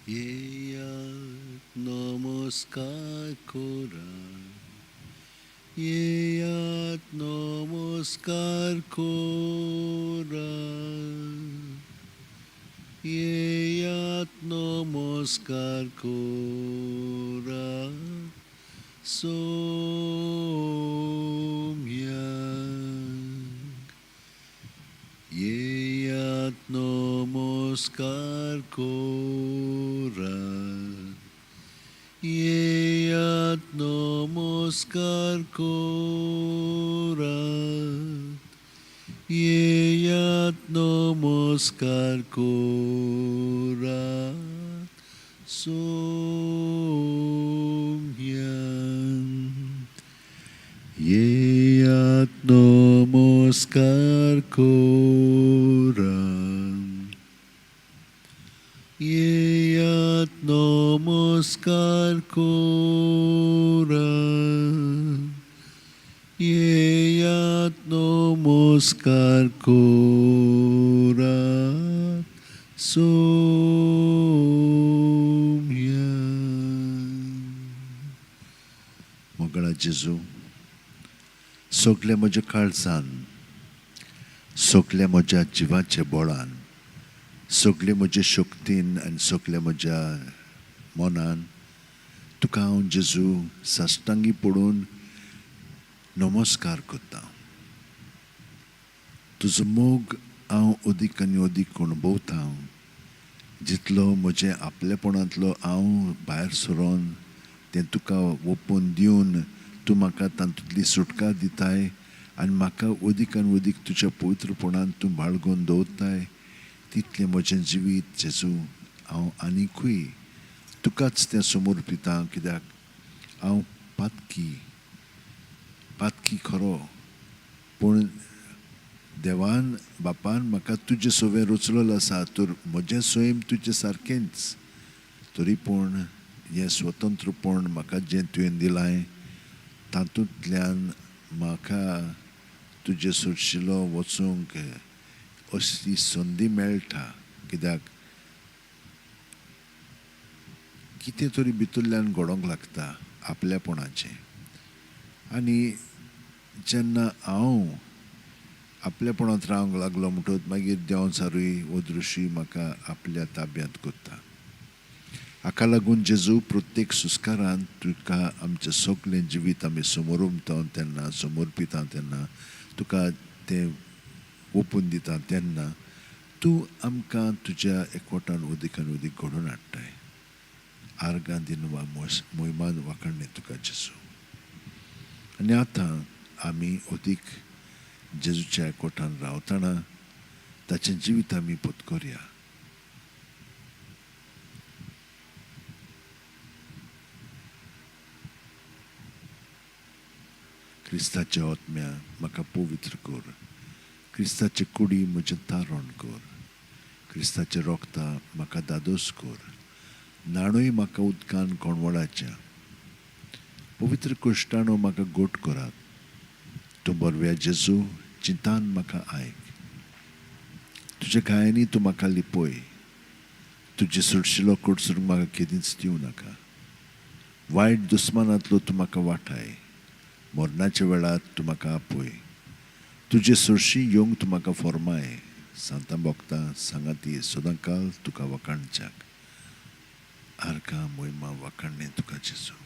येयात नमस्कार करा, येयात नमस्कार करा, येयात नमस्कार करा सोम्याक. येयात नमस्कार करा, येयात नमस्कार নমস্কার কোরাত সোমহ্যং Yeyat namaskar koram Yeyat namaskar koram Yeyat namaskar koram Somyam Mogala Jesu सगळे म्हज्या काळजान सगळे म्हज्या जिवाचे बळान सगळे म्हज्या शक्तीन आनी सगळे म्हज्या मनान तुका हांव जेजू साश्टांगी पडून नमस्कार करता तुजो मोग हांव अदीक आनी अदीक अणभवता जितलो म्हजे आपलेपणांतलो हांव भायर सरोन तें तुका ओपून दिवन तूं म्हाका तातूंतली सुटका दिताय आनी म्हाका अदीक आनी अदीक तुज्या पवित्रपणान तूं बाळगून दवरताय तितलें म्हजें जिवीत जेजू हांव आनिकूय तुकाच तें समर्पिता कित्याक हांव पातकी खरो पूण देवान बापान म्हाका तुजे सोबे रचलेलो आसा तर म्हजें सैम तुजे सारकेंच तरी पूण हें स्वतंत्रपण म्हाका जें तुवें दिलाय तातूंतल्यान म्हाका तुजे सुरशिलो वचूंक अशी संदी मेळटा कित्याक कितें तरी भितरल्यान घडोवंक लागता आपलेपणाचें आनी जेन्ना हांव आपलेपणांत रावंक लागलो म्हणटच मागीर देंवचारूय वो दृश्य म्हाका आपल्या ताब्यांत करता हाका लागून जेजू प्रत्येक सुस्कारान तुका आमचें सगळें जिवीत आमी समर्पिता तेन्ना तुका तें ओपून दिता तेन्ना तूं आमकां तुज्या एकवटान अदीक आनी अदीक घडोवन हाडटाय आर्गां दिन वा मोहिमान वाखाणलें तुका जेजू आनी आतां आमी अदीक जेजूच्या एकवटान रावतना ताचें जिवीत आमी पत्करया क्रिस्ताच्या आत्म्या म्हाका पवित्र कर क्रिस्ताचे कुडी म्हजें तारण कर क्रिस्ताचें रोगता म्हाका दादोस कर नाणूय म्हाका उदकान कोणवळाच्या पवित्र कश्टाणो म्हाका गोट करात तूं बरव्या जेजू चिंतान म्हाका आयक तुज्या गायांनी तूं म्हाका लिपय तुजे सुटशिलो कडसूर म्हाका केदींच दिवं नाका वायट दुस्मानांतलो तूं म्हाका वाटाय मरणाच्या वेळार तूं म्हाका आपय तुजे सुरशी येवंक तूं म्हाका फॉर्माय सांतां भोगतां सांगाती सदांकाल तुका वखाणच्याक आर्गां मोहिमा वखाणलें तुका जेजू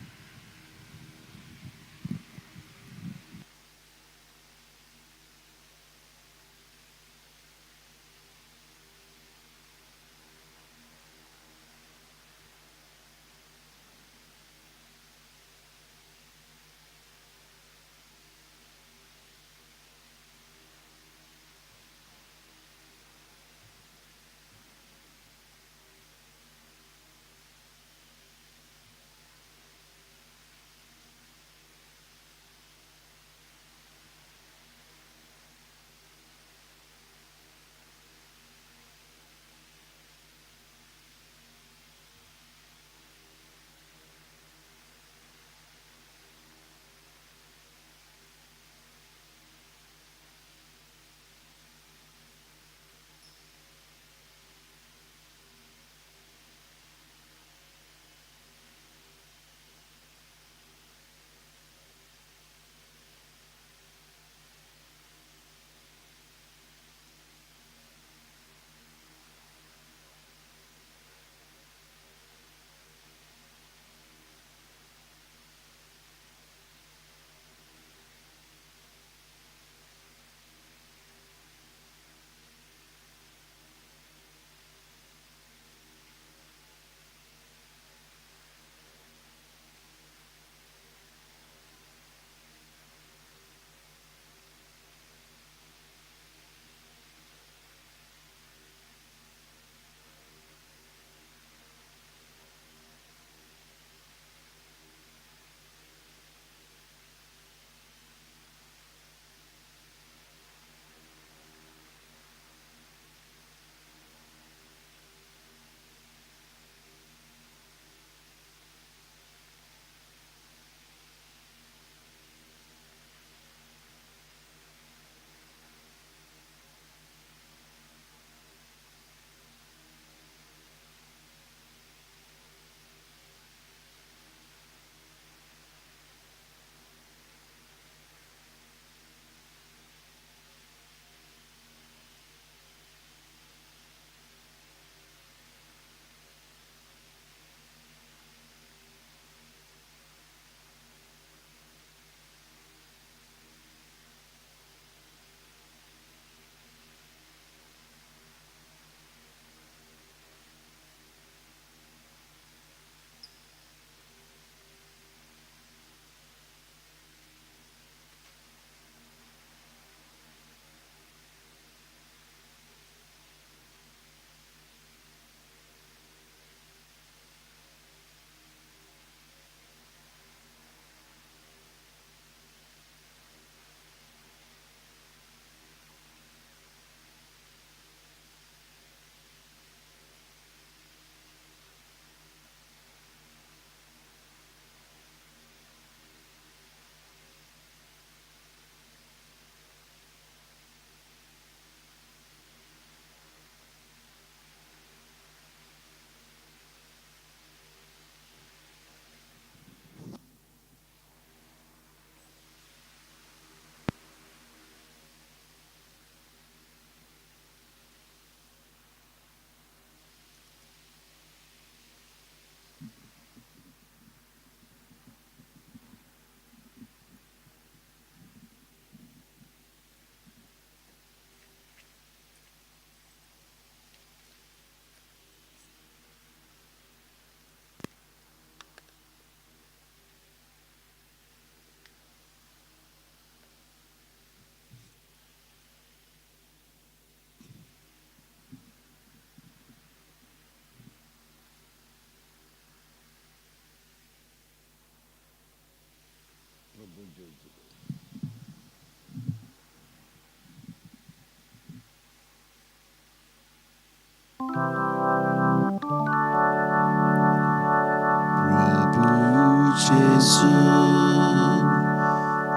जेजू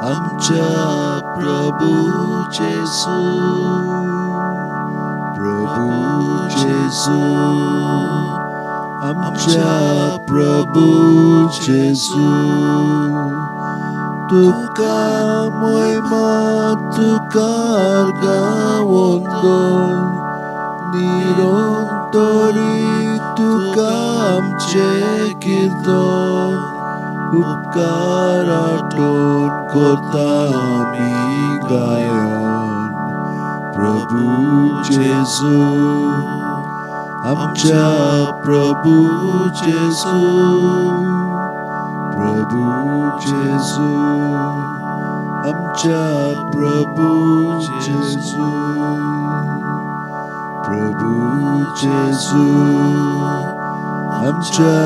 आमच्या प्रभू जेजू जेजू आमच्या प्रभू जेजू तुका महिमा तुका गावंदोन निरंतरी तुका आमचे कीर्तन उपकार आठवण करता आमी गायन प्रभू जेजू आमच्या प्रभू जेजू आमच्या प्रभू जेजू आमच्या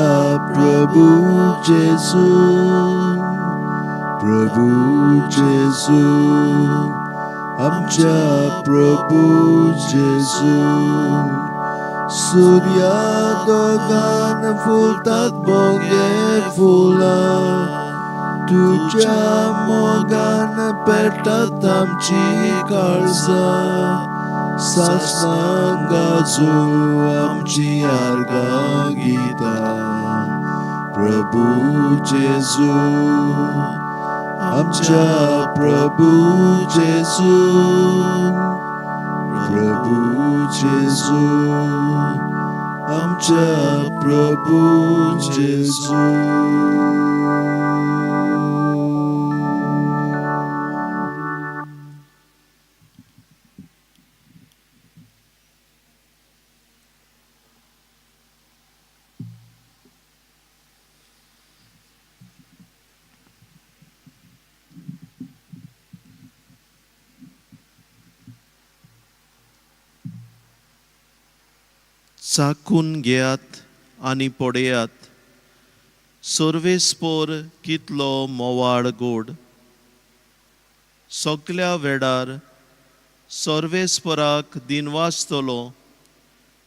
प्रभू जेजू आमच्या प्रभू जेजू सूर्या दोगान फुलतात बोगे फुलां तुझ्या मोगान पेटतात आमची काळजां सासनां गाजू आमची आर्गां गितां प्रभू जेजू आमच्या प्रभू जेजू आमच्या प्रभू जेजू चाखून घेयात आनी पळयात सर्वेस्पोर कितलो मोवाळ गोड सगल्या वेळार सर्वेस्पराक दिनवासतलो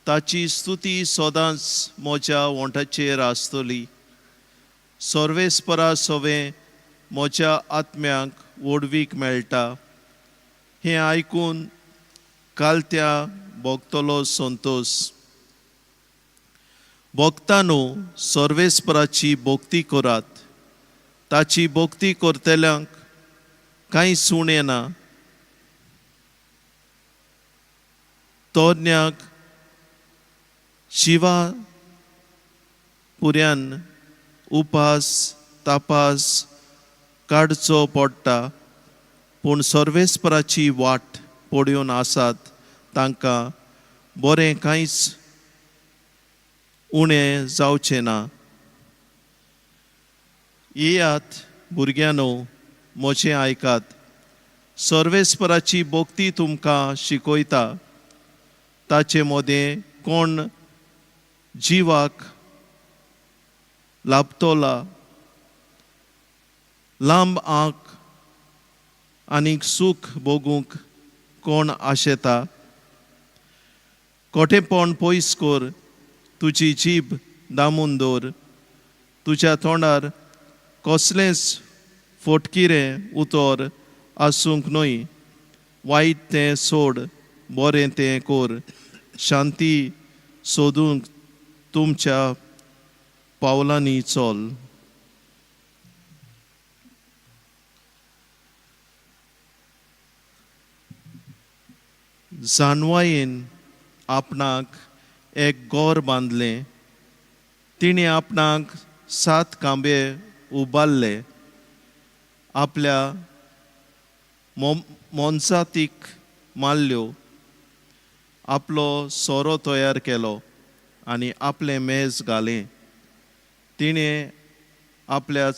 ताची स्तुती सदांच म्हज्या ओंठाचेर आसतली सर्वेस्परा सवें म्हज्या आत्म्याक ओडवीक मेळटा हें आयकून कालत्या भोगतलो संतोश भोगतानो सर्वेस्पराची भोक्ती करात ताची भोक्ती करतल्यांक कांय सूण येना तोज्ञाक शिवा पुऱ्यान उपास तापास काडचो पडटा पूण सर्वेस्पराची वाट पळोवन आसात तांकां बरें कांयच उणें जावचें ना येयात भुरग्यानो म्हजें आयकात सर्वेस्पराची भोक्ती तुमकां शिकयता ताचे मोदें कोण जिवाक लाभतोला लांब आंख आनीक सूख भोगूंक कोण आशेता खोटेपण पयस कर तुजी जीब दामून दवर तुज्या तोंडार कसलेंच फोटकिरें उतर आसूंक न्हय वायट तें सोड बरें तें कर शांती सोदूंक तुमच्या पावलांनी चल जानवायेन आपणाक एक गोर बांदलें तिणें आपणाक 7 खांबे उबारले आपल्या मोनजातीक मारल्यो आपलो सोरो तयार केलो आनी आपलें मेज घालें तिणें आपल्या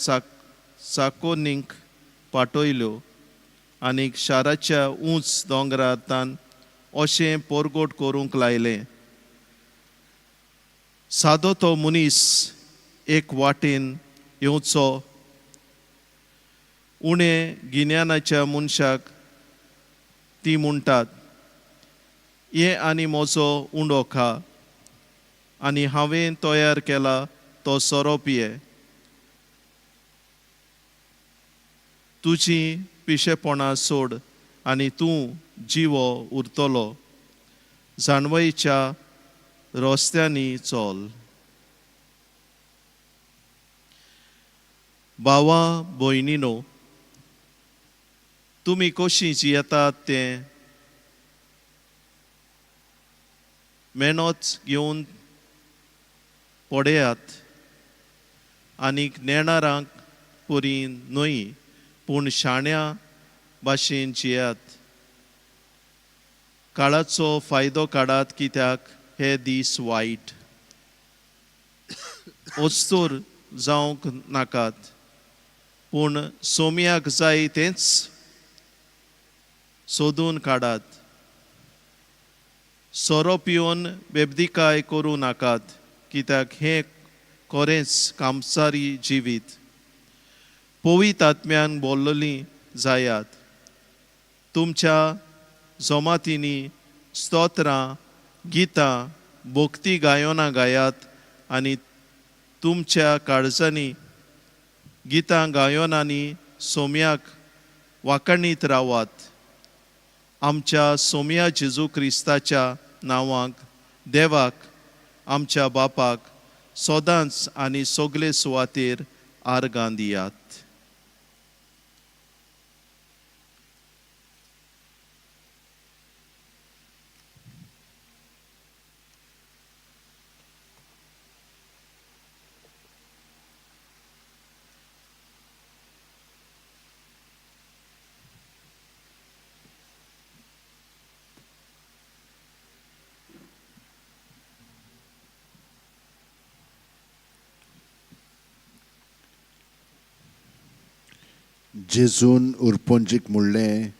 चाकोनींक पाटयल्यो आनीक शाराच्या उंच दोंगरांतान अशें पोरगोट करूंक लायलें सादो तो मनीस एक वाटेन येवचो उणें गिन्यानाच्या मनशाक ती म्हणटात ये आनी म्हजो उंडो खा आनी हांवें तयार केला तो सोरो पिये तुजी पिशेपणां सोड आनी तूं जिवो उरतलो जाणवयेच्या रस्त्यांनी चल. भावा भयणीनो, तुमी कशीं जियेतात तें मेहनत घेवन पडयात आनी नेणारांक परी न्हय पूण शाण्या भाशेन जियात. काळाचो फायदो काडात कित्याक हे दीस वायट. ओस्तूर जावंक नाकात पूण सोमयाक जाय तेंच सोदून काडात. सोरो पिवन बेबदिकाय करूं नाकात कित्याक हें खरेंच कामसारी जिवीत. पवित आत्म्यान बोल्लोलीं जायात. तुमच्या जमातींनी स्तोत्रां, गितां, भक्ती गायनां गायात आनी तुमच्या काळजांनी गितां गायनांनी सोम्याक वाखाणीत रावात. आमच्या सोम्या जेजू क्रिस्ताच्या नांवांक देवाक आमच्या बापाक सदांच आनी सगळे सुवातेर आर्गां दियात. जेजून उरपोंजीक म्हणलें,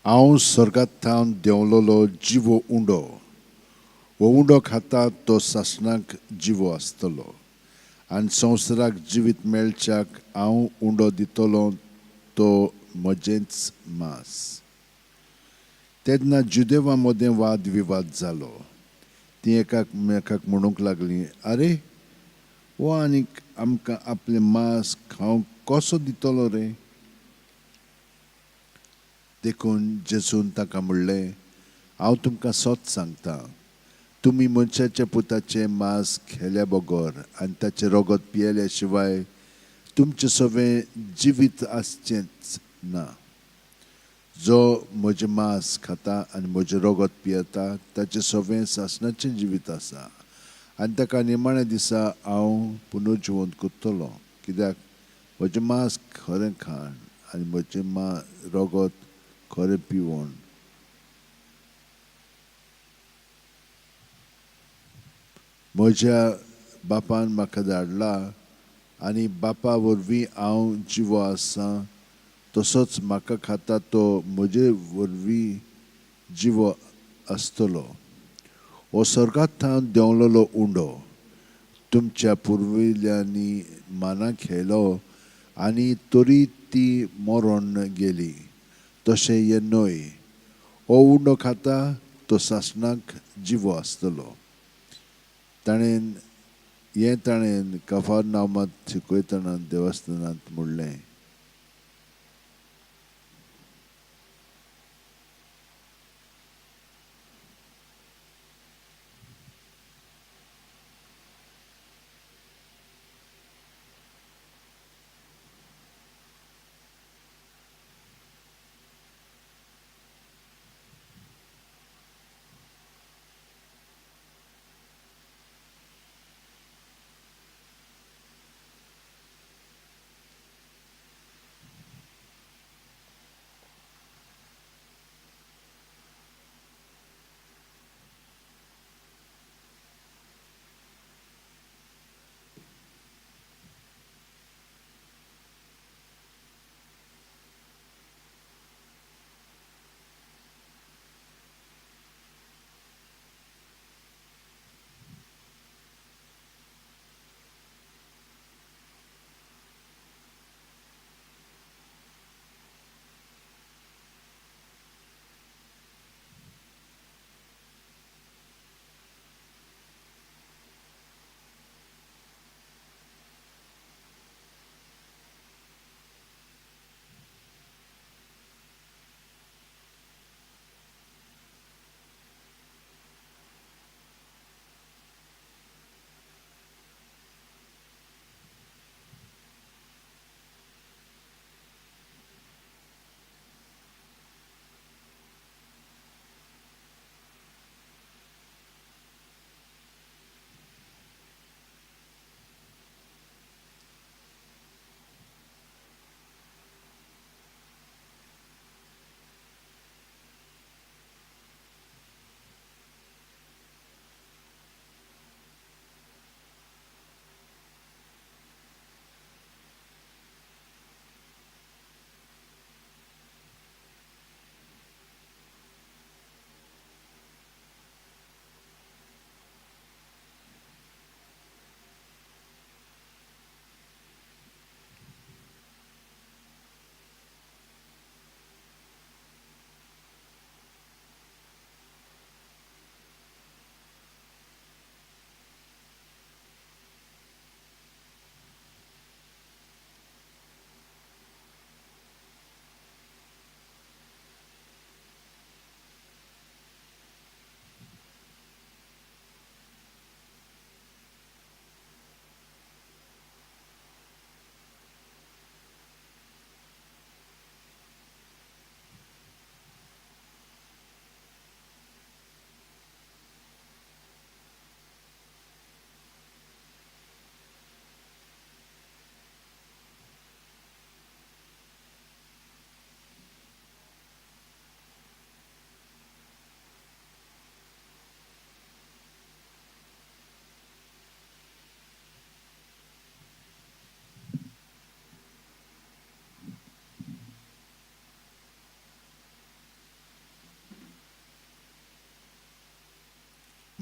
हांव सर्गांत थावन देंवलोलो जिवो उंडो. हो उंडो खाता तो सासणाक जिवो आसतलो आनी संवसाराक जिवीत मेळच्याक हांव उंडो दितलो तो म्हजेंच मांस. तेन्ना जुदेवा मदें वाद विवाद जालो. ती एकामेकाक म्हणूंक लागलीं, आरे हो आनीक आमकां आपलें मांस खावंक कसो दितलो रे? देखून जेजून ताका म्हणलें, हांव तुमकां सत सांगतां, तुमी मनशाच्या पुताचें मांस खेल्या बगर आनी ताचें रगत पियेल्या शिवाय तुमचें सवें जिवीत आसचेंच ना. जो म्हजें मांस खाता आनी म्हजें रगत पियेता ताचें सवें सासणाचें जिवीत आसा आनी ताका निमाण्या दिसा हांव पुनर्जिवंत करतलों. कित्याक म्हजें मांस खरें खाण आनी म्हजें रगत खरें पिवण. म्हज्या बापान म्हाका धाडला आनी बापा वरवीं हांव जिवो आसां तसोच म्हाका खाता तो म्हजे वरवीं जिवो आसतलो. हो सर्गांत थावन देंवलोलो उंडो तुमच्या पुर्विल्यांनी माना खेयलो आनी तरी ती मरोन गेली. तशें हें न्हय. हो उंडो खाता तो सासणाक जिवो आसतलो. ताणें कफारनाउमांत शिकयतना देवस्थानांत म्हणलें,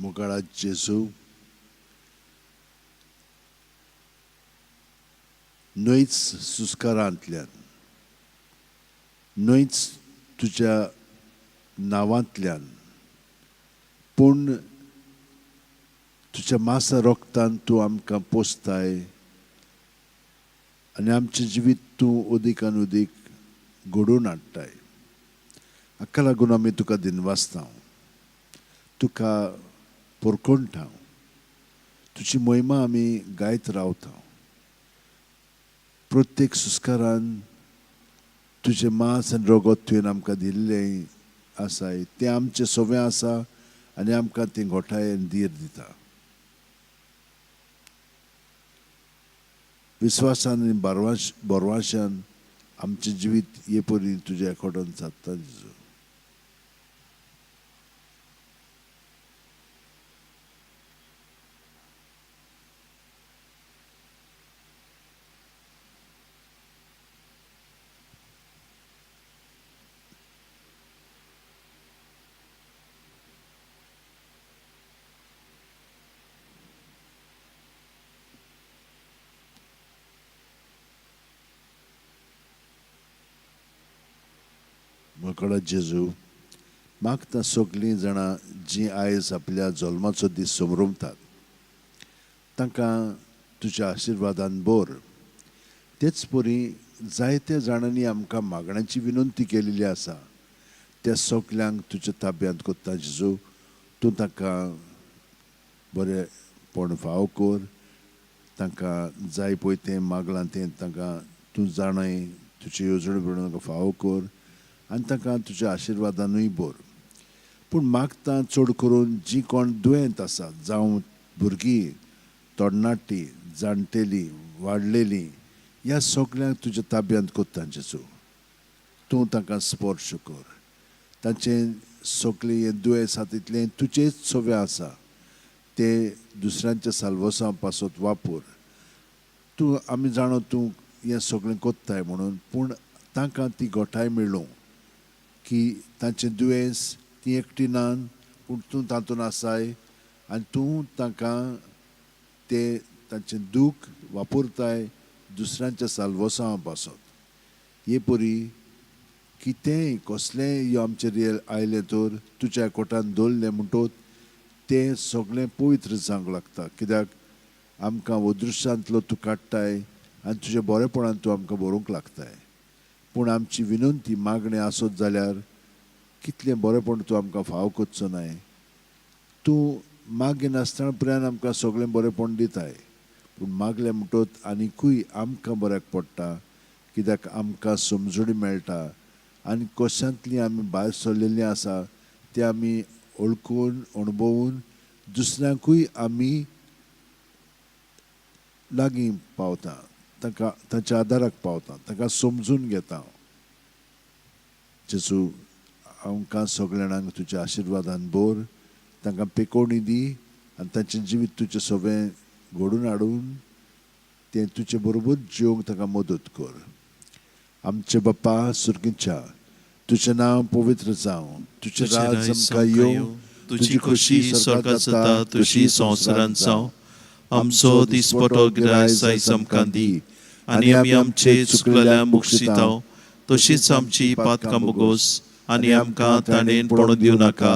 मुखारा जेजू न्हयच सुस्कारांतल्यान न्हयच तुज्या नांवांतल्यान पूण तुज्या मासा रोगतान तूं आमकां पोसताय आनी आमचें जिवीत तूं उदिकान उदीक घडोवन हाडटाय. हाका लागून आमी तुका दिनवासता, तुका पोरकोणटा, तुजी महिमा आमी गायत रावता. प्रत्येक सुस्कारान तुजें मांस आनी रगत तुवें आमकां दिल्लें आसाय तें आमचें सवें आसा आनी आमकां तें घोटाय आनी धीर दिता. विस्वासान आनी बोरवाशान आमचें जिवीत हे परी तुज्या एकवटान सादता जेजू. मुखारा जेजू मागता सगळीं जाणां जीं आयज आपल्या जल्माचो दीस समरमतात तांकां तुज्या आशिर्वादान बोर. तेच परी जायत्या जाणांनी आमकां मागण्याची विनंती केलेली आसा त्या सगल्यांक तुज्या ताब्यांत कोत्ता जेजू. तूं तांकां बरेपण फाव कर, तांकां जाय पळय तें मागलां तें तांकां तूं जाणय, तुजी येवजण बरोवन तांकां फाव कर आनी तांकां तुज्या आशिर्वादानूय बोर. पूण मागता चड करून जीं कोण दुयेंत आसात, जावं भुरगीं, तरणाटी, जाणटेलीं, वाडलेलीं, ह्या सगल्यांक तुज्या ताब्यांत कोत्ता जेजू. तूं तांकां स्पर्श कर. तांचें सगळें हें दुयेंस आसा तितलें तुजेच सवें आसा तें दुसऱ्यांच्या साल्वसा पासत वापर. तूं आमी जाणो तूं हें सगळें कोत्ताय म्हणून, पूण तांकां ती घोटाय मेळूं की तांचें दुयेंस ती एकटी नान पूण तूं तातूंत आसाय आनी तूं तांकां तें तांचें दूख वापरताय दुसऱ्यांच्या साल्वसां पासत. हे परी कितेंय कसलेंय ह्यो आमचेर आयलें तर तुज्या एकवटान दवरलें म्हणटोच तें सगळें पवित्र जावंक लागता. कित्याक आमकां अदृश्यांतलो तूं काडटाय आनी तुज्या बरेपणान तूं आमकां बरोवंक लागताय. पूण आमची विनंती मागणें आसत जाल्यार कितलें बरेपण तूं आमकां फाव करचो नाय. तूं मागे नासतना पर्यान आमकां सगळें बरेपण दिताय, पूण मागलें म्हणटोच आनिकूय आमकां बऱ्याक पडटा कित्याक आमकां समजणी मेळटा आनी कशांतलीं आमी भायर सरलेलीं आसा तें आमी ओळखून अणभवून दुसऱ्यांकूय आमी लागीं पावता, तांकां तांच्या आदाराक पावता, तांकां समजून घेता. जेजू आमकां सगळ्या जाणांक तुज्या आशिर्वादान बोर, तांकां पेकोवणी दी आनी तांचें जिवीत तुजें सवें घडोवन हाडून तें तुजे बरोबर जिवंक तांकां मदत कर. आमचे बाप्पा सुर्गीच्या तुजें नांव पवित्र जावं, तुजें राज आमकां येवं, तुजी खोशी स्वर्गांत जाता तशी संवसारांत जावं. आमचो दिसपटो गिराय आयज आमकां दी आनी आमी आमचे चुकलेल्यांक बक्षितांव तशीच आमची पातकां बोगोस आनी आमकां ताणेन पडूं दिवं नाका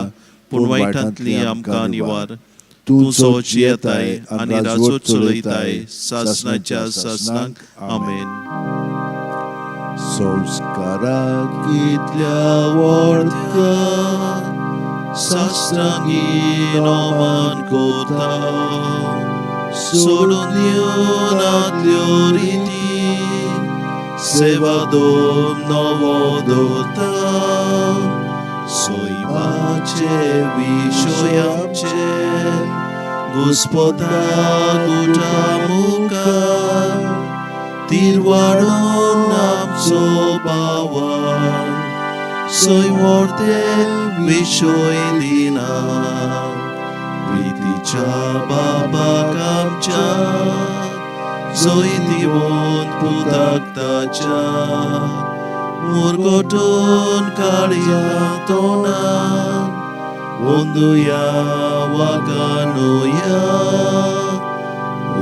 पूण वायटांतली आमकां निवार. तूं जो जियेताय आनी राजो चलयताय सासणाच्या सासणांक. आमेन. संस्काराक कितल्या व्हडका सासणांगी नोमान कोता सोडून दिवन आदल्यो रिती सेवा दोन नवो दोता. सोयमाचे विशय आमचे घुस्पोता तुज्या मुखार तीर वाडोवन आमचो भावान सोय व्हरते विशय दिना. प्रितीच्या बाबाक आमच्या जोय दिवोन पुताक ताच्या मुरगोटून काळया तोंडान 온두야 와가노야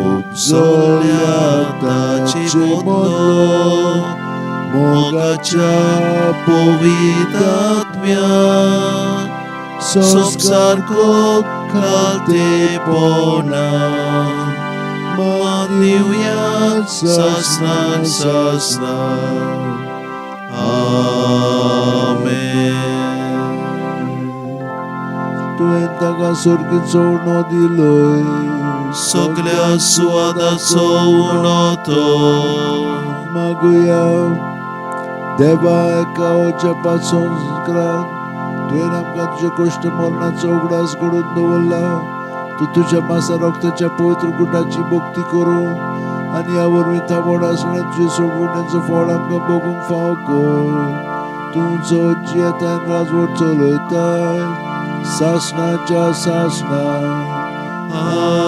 obsoleta modlo mogacha povidatmia Somsarko kalte pona Maniuya sasna Amen. Tu entaga sorgit sorno diloi Soglia suada sounoto Maguya Deva eka ocha pason skran Tu namka तुझ्या कष्ट मरणाचा उघडास घडून दवरला तू तुझ्या मासा रक्ताच्या पवित्र गुणाची भक्ती करून आणि यावर मी थांबवण असणार तुझे सोडवण्याचं फळ आमकां बघूंक फाव कर तुमचो जी येता राजवट चलयताय सासणाच्या सासणा Amen.